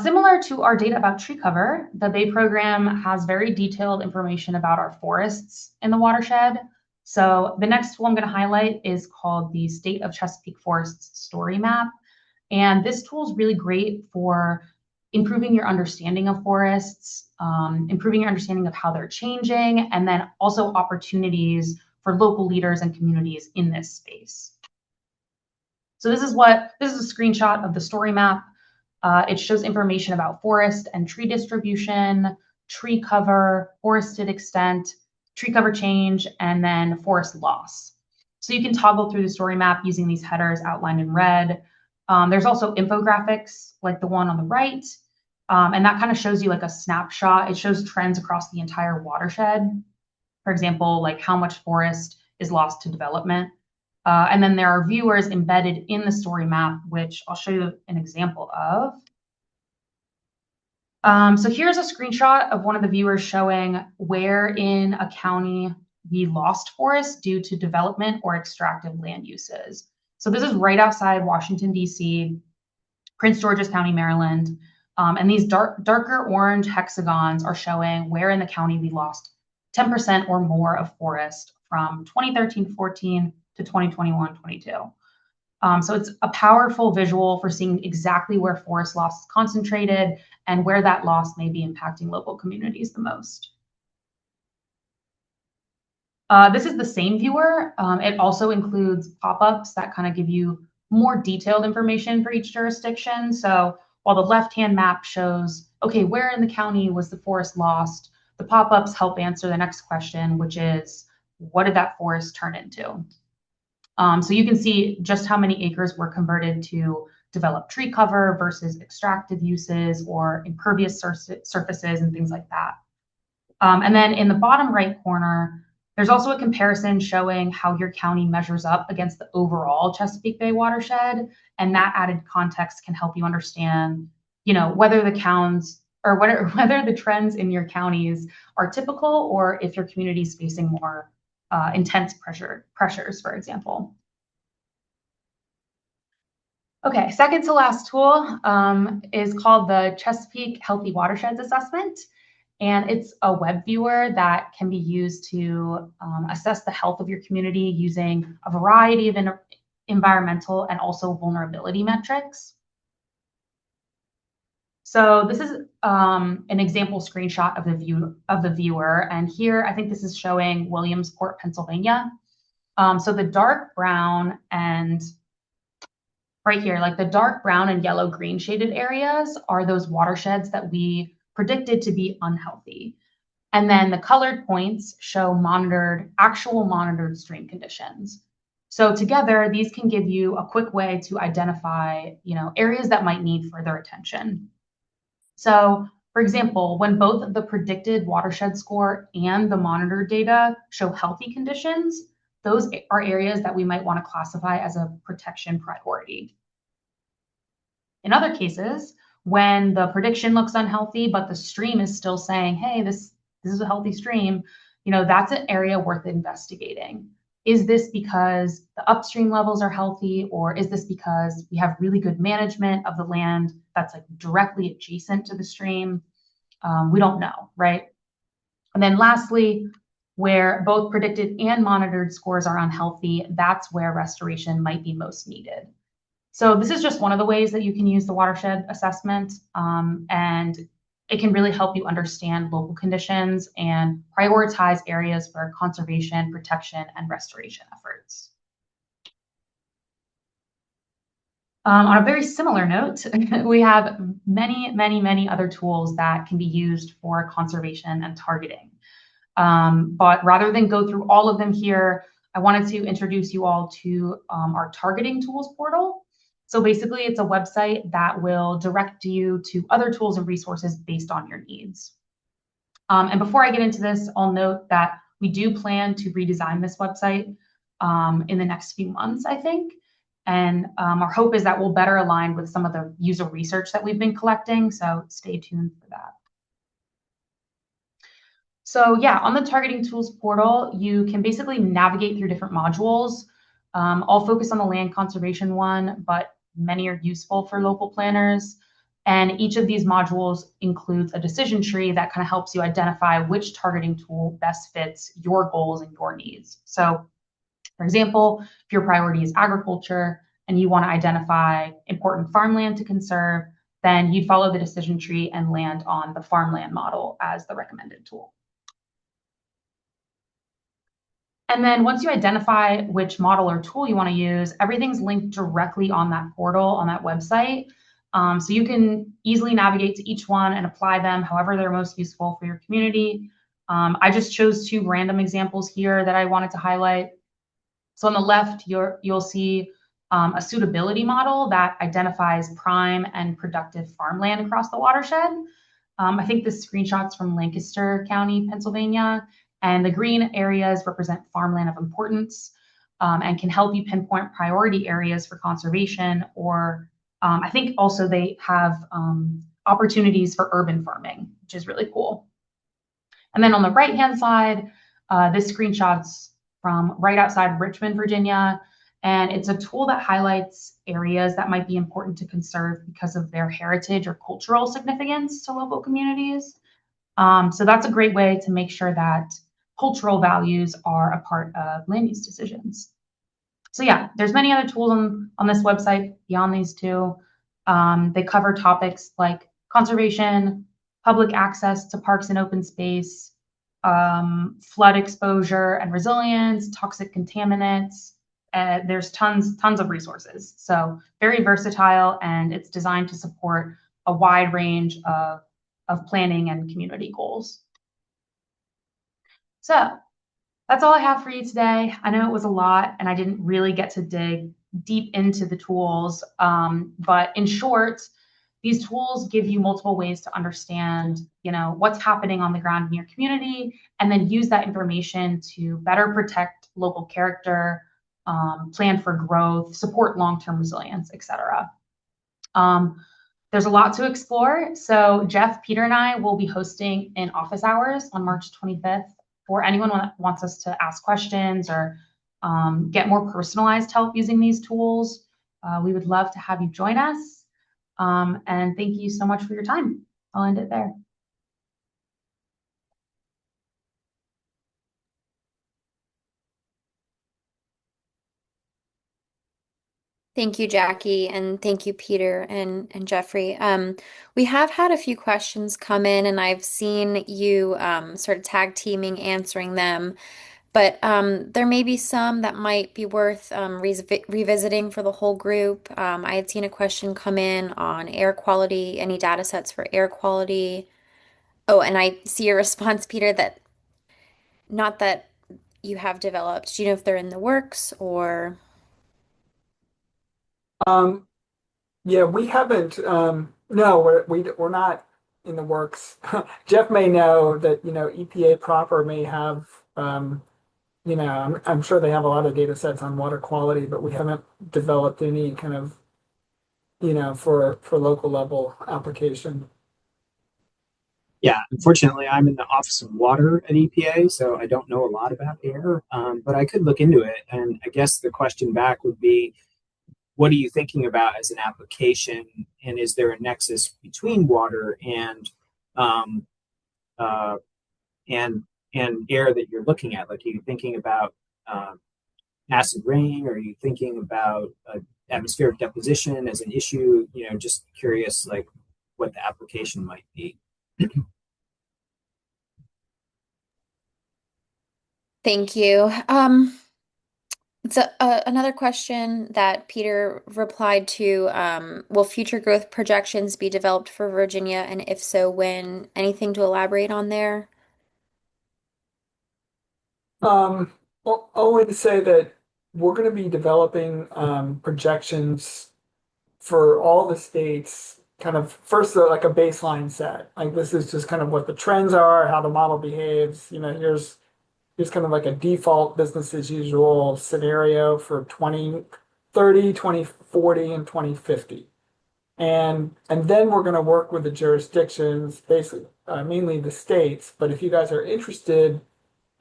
Similar to our data about tree cover, the Bay program has very detailed information about our forests in the watershed. So the next tool I'm going to highlight is called the State of Chesapeake Forests Story Map. And this tool is really great for improving your understanding of forests, improving your understanding of how they're changing, and then also opportunities for local leaders and communities in this space. So this is a screenshot of the story map. It shows information about forest and tree distribution, tree cover, forested extent, tree cover change, and then forest loss. So you can toggle through the story map using these headers outlined in red. There's also infographics like the one on the right, and that kind of shows you like a snapshot. It shows trends across the entire watershed. For example, like how much forest is lost to development. And then there are viewers embedded in the story map, which I'll show you an example of. So here's a screenshot of one of the viewers showing where in a county we lost forest due to development or extractive land uses. So this is right outside Washington, D.C., Prince George's County, Maryland. And these darker orange hexagons are showing where in the county we lost 10% or more of forest from 2013-14 to 2021-22. So it's a powerful visual for seeing exactly where forest loss is concentrated and where that loss may be impacting local communities the most. This is the same viewer. It also includes pop-ups that kind of give you more detailed information for each jurisdiction. So while the left-hand map shows, okay, where in the county was the forest lost, the pop-ups help answer the next question, which is, what did that forest turn into? So you can see just how many acres were converted to develop tree cover versus extractive uses or impervious surfaces and things like that. And then in the bottom right corner, there's also a comparison showing how your county measures up against the overall Chesapeake Bay watershed. And that added context can help you understand, you know, whether the counts or whether the trends in your counties are typical or if your community is facing more intense pressures, for example. Okay, second to last tool is called the Chesapeake Healthy Watersheds Assessment. And it's a web viewer that can be used to assess the health of your community using a variety of environmental and also vulnerability metrics. So this is an example screenshot of the viewer. And here, I think this is showing Williamsport, Pennsylvania. So the dark brown and right here, like the dark brown and yellow green shaded areas are those watersheds that we predicted to be unhealthy. And then the colored points show actual monitored stream conditions. So together, these can give you a quick way to identify, you know, areas that might need further attention. So for example, when both the predicted watershed score and the monitored data show healthy conditions, those are areas that we might want to classify as a protection priority. In other cases, when the prediction looks unhealthy, but the stream is still saying, hey, this is a healthy stream, you know, that's an area worth investigating. Is this because the upstream levels are healthy, or is this because we have really good management of the land that's like directly adjacent to the stream? We don't know, right? And then lastly, where both predicted and monitored scores are unhealthy, that's where restoration might be most needed. So this is just one of the ways that you can use the watershed assessment, and it can really help you understand local conditions and prioritize areas for conservation, protection, and restoration efforts. On a very similar note, we have many other tools that can be used for conservation and targeting. But rather than go through all of them here, I wanted to introduce you all to our targeting tools portal. So basically, it's a website that will direct you to other tools and resources based on your needs. And before I get into this, I'll note that we do plan to redesign this website in the next few months, I think. And our hope is that we'll better align with some of the user research that we've been collecting. So stay tuned for that. So yeah, on the targeting tools portal, you can basically navigate through different modules. I'll focus on the land conservation one, but many are useful for local planners. And each of these modules includes a decision tree that kind of helps you identify which targeting tool best fits your goals and your needs. So for example, if your priority is agriculture and you want to identify important farmland to conserve, then you'd follow the decision tree and land on the farmland model as the recommended tool. And then once you identify which model or tool you want to use, everything's linked directly on that portal, on that website. So you can easily navigate to each one and apply them however they're most useful for your community. I just chose two random examples here that I wanted to highlight. So on the left, you'll see a suitability model that identifies prime and productive farmland across the watershed. I think this screenshot's from Lancaster County, Pennsylvania, and the green areas represent farmland of importance and can help you pinpoint priority areas for conservation, or I think also they have opportunities for urban farming, which is really cool. And then on the right-hand side, this screenshot's from right outside Richmond, Virginia, and it's a tool that highlights areas that might be important to conserve because of their heritage or cultural significance to local communities. So that's a great way to make sure that cultural values are a part of land use decisions. So yeah, there's many other tools on this website beyond these two. They cover topics like conservation, public access to parks and open space, flood exposure and resilience, toxic contaminants. There's tons of resources. So very versatile, and it's designed to support a wide range of planning and community goals. So that's all I have for you today. I know it was a lot and I didn't really get to dig deep into the tools, but in short, these tools give you multiple ways to understand, what's happening on the ground in your community, and then use that information to better protect local character, plan for growth, support long-term resilience, etc. There's a lot to explore. So Jeff, Peter, and I will be hosting an office hours on March 25th for anyone that wants us to ask questions or get more personalized help using these tools. We would love to have you join us. And thank you so much for your time. I'll end it there.
Thank you, Jackie, and thank you, Peter and Jeffrey. We have had a few questions come in, and I've seen you sort of tag teaming answering them, but there may be some that might be worth revisiting for the whole group. I had seen a question come in on air quality, any data sets for air quality. Oh, and I see your response, Peter, that not that you have developed. Do you know if they're in the works or?
Yeah, we haven't. No, we're not in the works. Jeff may know that EPA proper may have. I'm sure they have a lot of data sets on water quality, but we haven't developed any kind of for local level application.
Yeah, unfortunately, I'm in the Office of Water at EPA, so I don't know a lot about air, but I could look into it. And I guess the question back would be, what are you thinking about as an application? And is there a nexus between water and um, uh, and air that you're looking at. Like, are you thinking about acid rain? Or are you thinking about atmospheric deposition as an issue? Just curious, like, what the application might be.
Thank you. So, another question that Peter replied to, will future growth projections be developed for Virginia, and if so, when? Anything to elaborate on there?
Only to say that we're going to be developing projections for all the states, kind of first like a baseline set. Like this is just kind of what the trends are, how the model behaves. Here's kind of like a default business as usual scenario for 2030, 2040, and 2050. And then we're going to work with the jurisdictions, basically mainly the states. But if you guys are interested,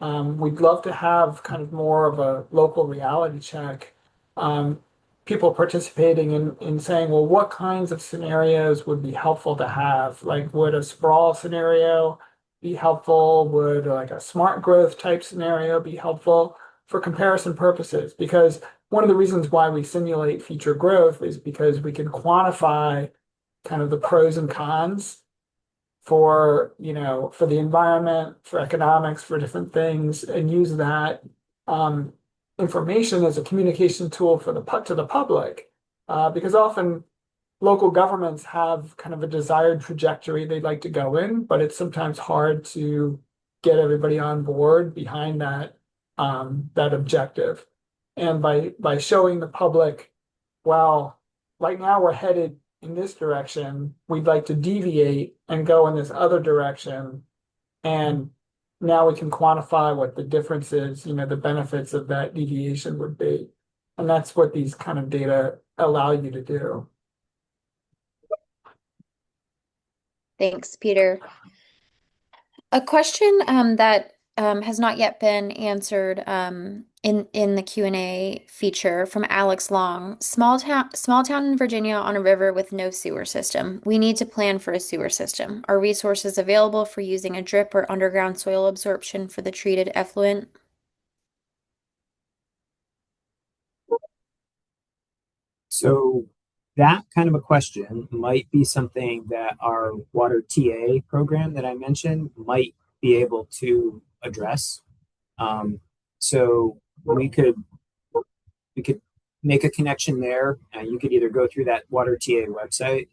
we'd love to have kind of more of a local reality check. Um, People participating in saying, well, what kinds of scenarios would be helpful to have? Like, would a sprawl scenario be helpful? Would like a smart growth type scenario be helpful for comparison purposes? Because one of the reasons why we simulate future growth is because we can quantify kind of the pros and cons for for the environment, for economics, for different things, and use that um, information as a communication tool for to the public. Because often local governments have kind of a desired trajectory they'd like to go in, but it's sometimes hard to get everybody on board behind that objective. And by showing the public, well, right now we're headed in this direction, we'd like to deviate and go in this other direction. And now we can quantify what the difference is, the benefits of that deviation would be. And that's what these kind of data allow you to do.
Thanks, Peter. A question that has not yet been answered in the Q&A feature from Alex Long. Small town in Virginia on a river with no sewer system. We need to plan for a sewer system. Are resources available for using a drip or underground soil absorption for the treated effluent?
So that kind of a question might be something that our water TA program that I mentioned might be able to address. So we could make a connection there. You could either go through that water TA website,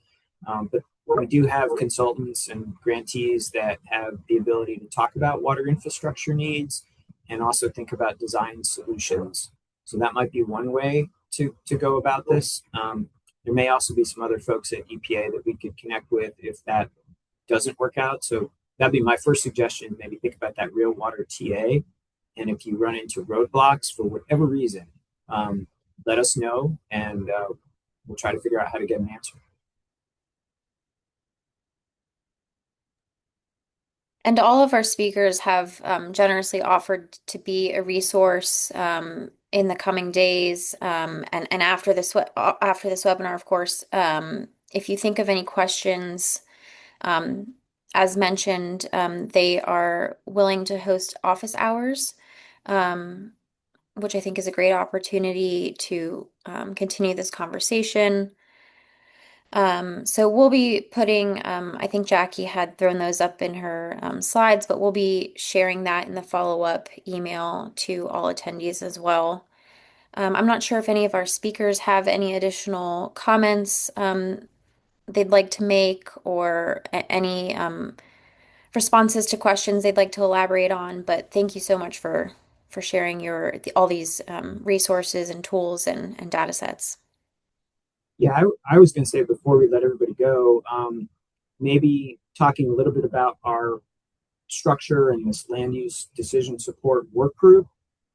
but we do have consultants and grantees that have the ability to talk about water infrastructure needs and also think about design solutions. So that might be one way to go about this. There may also be some other folks at EPA that we could connect with if that doesn't work out. So that'd be my first suggestion. Maybe think about that real water TA. And if you run into roadblocks for whatever reason, let us know, and we'll try to figure out how to get an answer.
And all of our speakers have generously offered to be a resource in the coming days, and after this webinar, of course. If you think of any questions, as mentioned, they are willing to host office hours, which I think is a great opportunity to continue this conversation. So we'll be putting, I think Jackie had thrown those up in her slides, but we'll be sharing that in the follow-up email to all attendees as well. I'm not sure if any of our speakers have any additional comments they'd like to make, or any responses to questions they'd like to elaborate on, but thank you so much for sharing all these resources and tools and data sets.
Yeah, I was going to say before we let everybody go, maybe talking a little bit about our structure and this land use decision support work group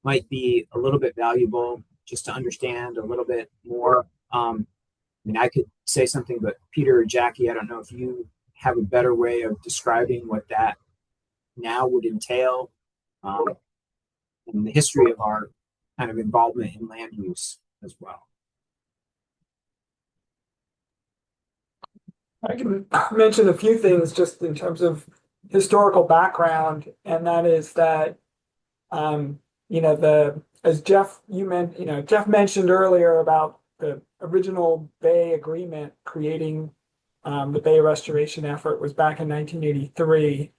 might be a little bit valuable just to understand a little bit more. I mean, I could say something, but Peter or Jackie, I don't know if you have a better way of describing what that now would entail, and the history of our kind of involvement in land use as well.
I can mention a few things just in terms of historical background, and that is that um, the as Jeff mentioned earlier about the original Bay Agreement creating the Bay restoration effort was back in 1983.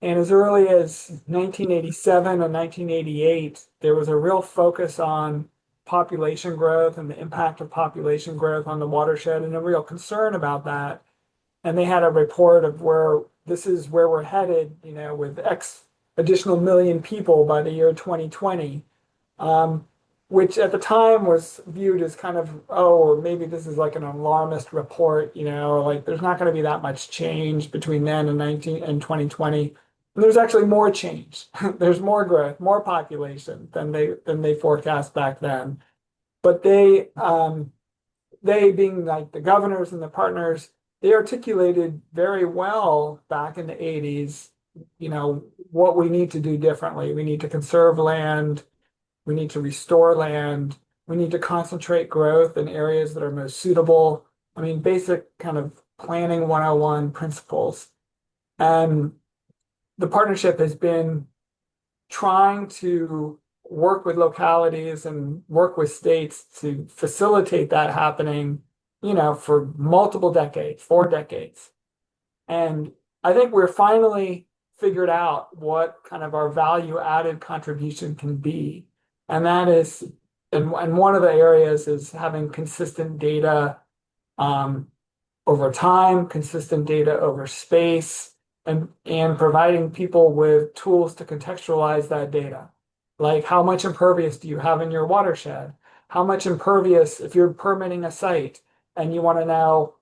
And as early as 1987 and 1988, there was a real focus on population growth and the impact of population growth on the watershed and a real concern about that. And they had a report of where this is where we're headed, with X additional million people by the year 2020, um, which at the time was viewed as kind of, oh, maybe this is like an alarmist report, like there's not going to be that much change between then and 2020. And there's actually more change. There's more growth, more population than they forecast back then. But they being like the governors and the partners, they articulated very well back in the 80s, what we need to do differently. We need to conserve land, we need to restore land, we need to concentrate growth in areas that are most suitable. I mean, basic kind of planning 101 principles. And the partnership has been trying to work with localities and work with states to facilitate that happening, for multiple decades, 4 decades. And I think we're finally figured out what kind of our value added contribution can be. And that is, and one of the areas is having consistent data um, over time, consistent data over space, and providing people with tools to contextualize that data. Like how much impervious do you have in your watershed? How much impervious, if you're permitting a site and you want to know,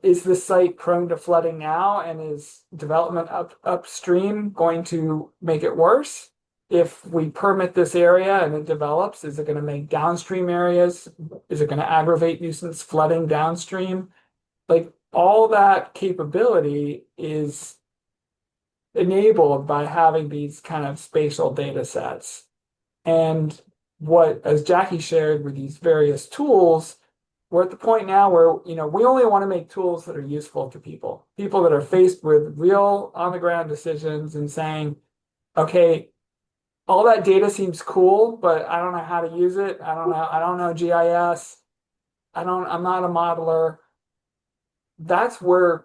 is this site prone to flooding now and is development upstream going to make it worse? If we permit this area and it develops, is it going to make downstream areas? Is it going to aggravate nuisance flooding downstream? Like all that capability is enabled by having these kind of spatial data sets. And what, as Jackie shared with these various tools, we're at the point now where, we only want to make tools that are useful to people that are faced with real on the ground decisions and saying, okay, all that data seems cool, but I don't know how to use it. I don't know GIS. I'm not a modeler. That's where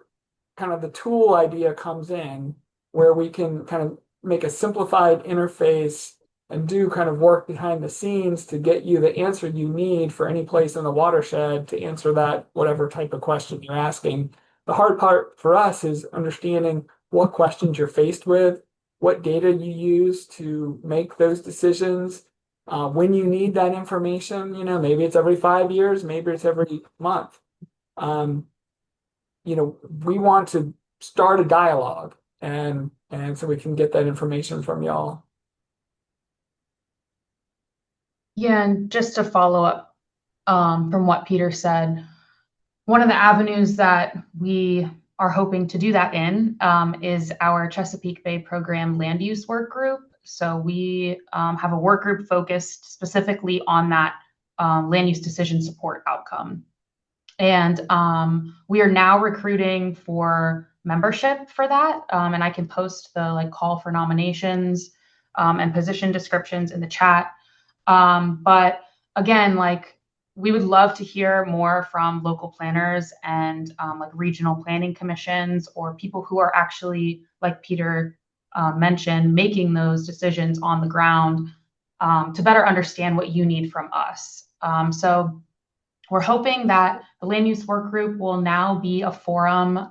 kind of the tool idea comes in, where we can kind of make a simplified interface and do kind of work behind the scenes to get you the answer you need for any place in the watershed to answer that whatever type of question you're asking. The hard part for us is understanding what questions you're faced with, what data you use to make those decisions, when you need that information. Maybe it's every 5 years, maybe it's every month. Um, we want to start a dialogue and so we can get that information from y'all.
Yeah, and just to follow up from what Peter said, one of the avenues that we are hoping to do that in is our Chesapeake Bay Program land use work group. So we have a work group focused specifically on that land use decision support outcome. And we are now recruiting for membership for that. And I can post the call for nominations and position descriptions in the chat. But again, we would love to hear more from local planners and regional planning commissions or people who are actually, like Peter mentioned, making those decisions on the ground to better understand what you need from us. So we're hoping that the land use work group will now be a forum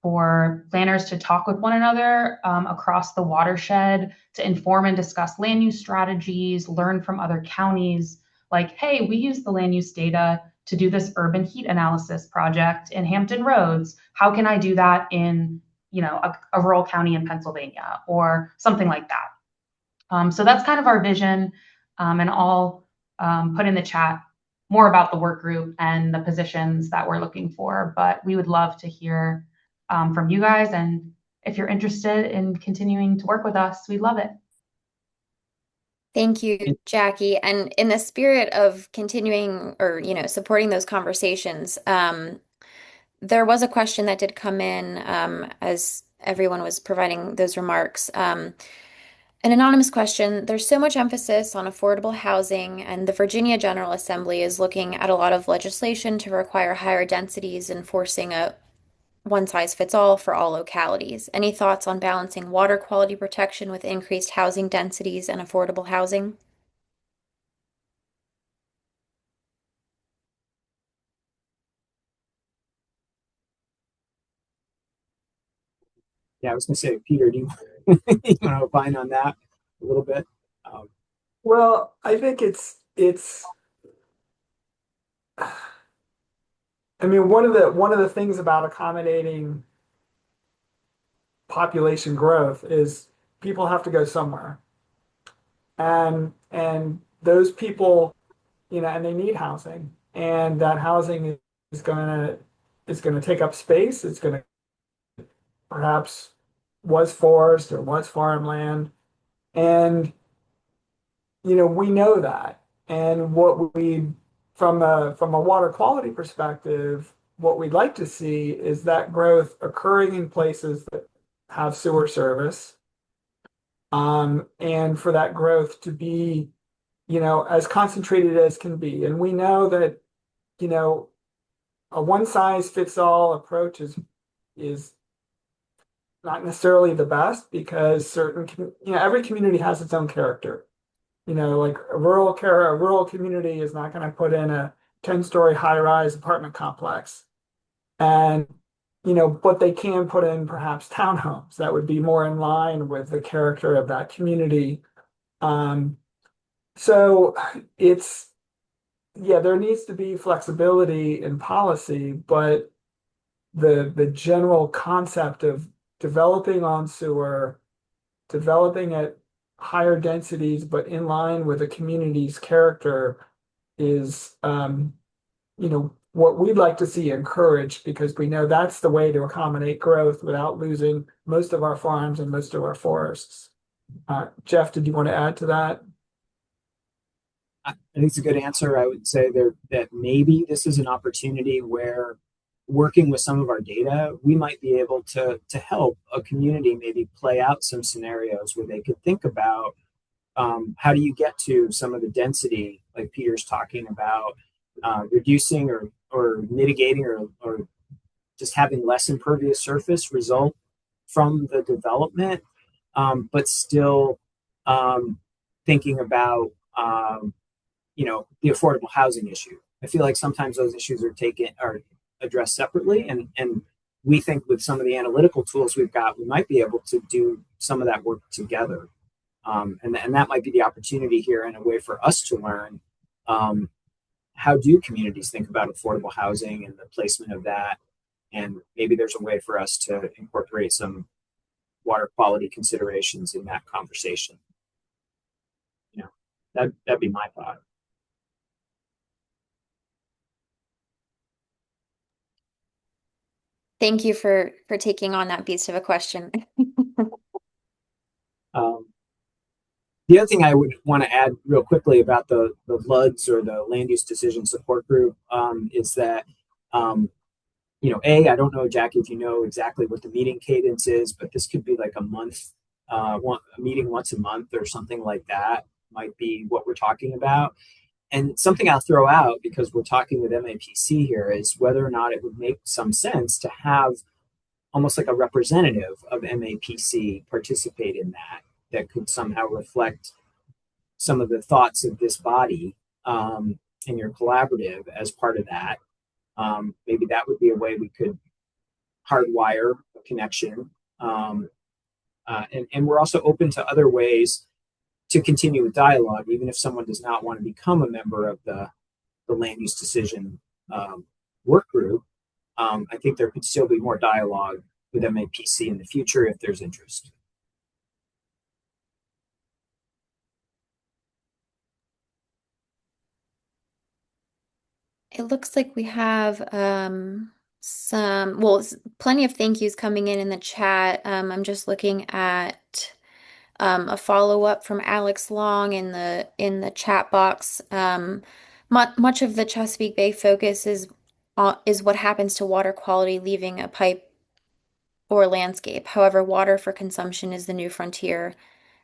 for planners to talk with one another across the watershed to inform and discuss land use strategies, learn from other counties. Like, hey, we use the land use data to do this urban heat analysis project in Hampton Roads. How can I do that in, a rural county in Pennsylvania or something like that? So that's kind of our vision, and I'll put in the chat more about the work group and the positions that we're looking for. But we would love to hear from you guys. And if you're interested in continuing to work with us, we'd love it.
Thank you, Jackie. And in the spirit of continuing or, supporting those conversations, there was a question that did come in as everyone was providing those remarks. An anonymous question. There's so much emphasis on affordable housing, and the Virginia General Assembly is looking at a lot of legislation to require higher densities and forcing a one size fits all for all localities. Any thoughts on balancing water quality protection with increased housing densities and affordable housing?
Yeah, I was going to say, Peter, do you, you want to opine on that a little bit? Um,
Well, I think it's I mean one of the things about accommodating population growth is people have to go somewhere. And those people, and they need housing. And that housing is gonna take up space. It's gonna perhaps was forest or was farmland. And we know that. And what we from a water quality perspective, what we'd like to see is that growth occurring in places that have sewer service, and for that growth to be, as concentrated as can be. And we know that, you know, a one size fits all approach is not necessarily the best because every community has its own character. Like a rural community is not going to put in a 10-story high-rise apartment complex. And, but they can put in perhaps townhomes that would be more in line with the character of that community. Um, so it's, yeah, there needs to be flexibility in policy, but the general concept of developing on sewer, developing at higher densities, but in line with a community's character is, what we'd like to see encouraged because we know that's the way to accommodate growth without losing most of our farms and most of our forests. Jeff, did you want to add to that?
I think it's a good answer. I would say there that maybe this is an opportunity where working with some of our data, we might be able to help a community maybe play out some scenarios where they could think about how do you get to some of the density, like Peter's talking about, reducing or mitigating or just having less impervious surface result from the development, but still thinking about the affordable housing issue. I feel like sometimes those issues are addressed separately, and we think with some of the analytical tools we've got, we might be able to do some of that work together. And that might be the opportunity here in a way for us to learn how do communities think about affordable housing and the placement of that. And maybe there's a way for us to incorporate some water quality considerations in that conversation. That'd be my thought.
Thank you for taking on that beast of a question.
Um, the other thing I would want to add real quickly about the LUDs or the Land Use Decision Support Group is that, I don't know, Jackie, if you know exactly what the meeting cadence is, but this could be like a month, a meeting once a month or something like that might be what we're talking about. And something I'll throw out because we're talking with MAPC here is whether or not it would make some sense to have almost like a representative of MAPC participate in that could somehow reflect some of the thoughts of this body and your collaborative as part of that. Maybe that would be a way we could hardwire a connection. And we're also open to other ways to continue with dialogue, even if someone does not want to become a member of the land use decision work group. I think there could still be more dialogue with MAPC in the future if there's interest.
It looks like we have plenty of thank yous coming in the chat. I'm just looking at a follow-up from Alex Long in the chat box. Much of the Chesapeake Bay focus is is what happens to water quality leaving a pipe or landscape. However, water for consumption is the new frontier,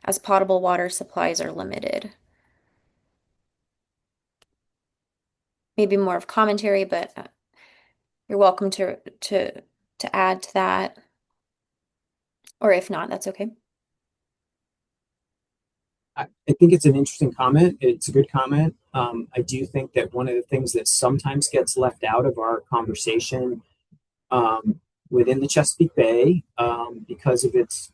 as potable water supplies are limited. Maybe more of commentary, but you're welcome to add to that. Or if not, that's okay.
I think it's an interesting comment. It's a good comment. I do think that one of the things that sometimes gets left out of our conversation within the Chesapeake Bay, because of its,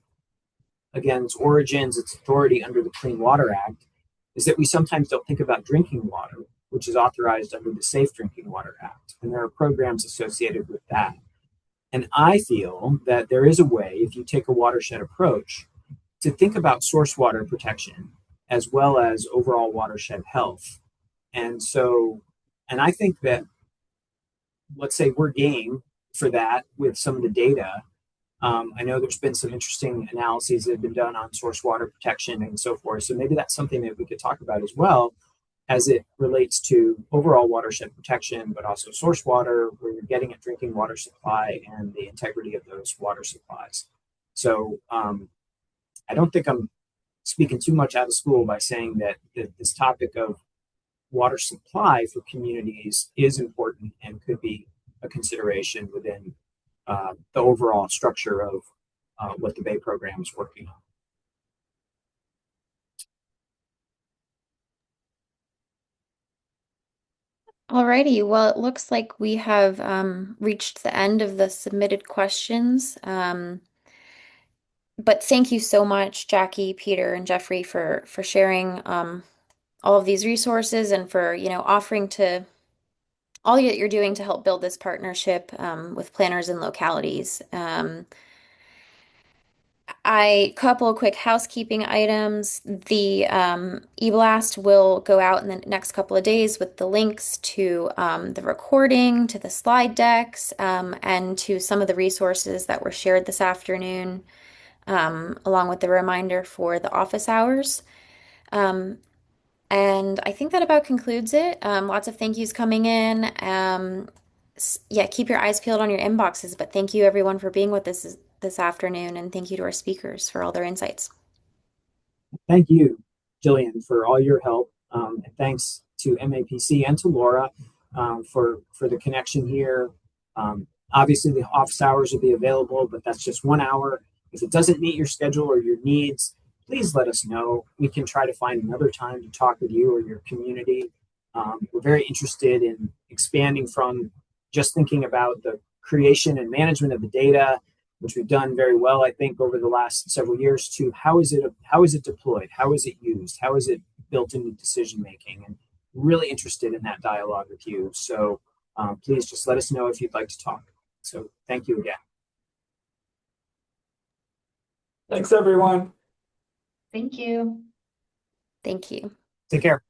again, its origins, its authority under the Clean Water Act, is that we sometimes don't think about drinking water, which is authorized under the Safe Drinking Water Act. And there are programs associated with that. And I feel that there is a way, if you take a watershed approach, to think about source water protection as well as overall watershed health. And so, and I think that, let's say we're game for that with some of the data. I know there's been some interesting analyses that have been done on source water protection and so forth. So maybe that's something that we could talk about as well as it relates to overall watershed protection, but also source water, where you're getting a drinking water supply and the integrity of those water supplies. So I don't think I'm speaking too much out of school by saying that this topic of water supply for communities is important and could be a consideration within the overall structure of what the Bay program is working on.
Alrighty, well, it looks like we have reached the end of the submitted questions. But thank you so much, Jackie, Peter, and Jeffrey for sharing all of these resources and for, offering to all that you're doing to help build this partnership with planners and localities. Couple of quick housekeeping items. The e-blast will go out in the next couple of days with the links to the recording, to the slide decks, and to some of the resources that were shared this afternoon, along with the reminder for the office hours. And I think that about concludes it. Lots of thank yous coming in. Yeah, keep your eyes peeled on your inboxes, but thank you everyone for being with us this afternoon, and thank you to our speakers for all their insights.
Thank you, Jillian, for all your help. And thanks to MAPC and to Laura for the connection here. Obviously, the office hours will be available, but that's just 1 hour. If it doesn't meet your schedule or your needs, please let us know. We can try to find another time to talk with you or your community. We're very interested in expanding from just thinking about the creation and management of the data, which we've done very well, I think, over the last several years, to how is it deployed? How is it used? How is it built into decision making? And really interested in that dialogue with you. So please just let us know if you'd like to talk. So thank you again.
Thanks, everyone.
Thank you.
Thank you.
Take care.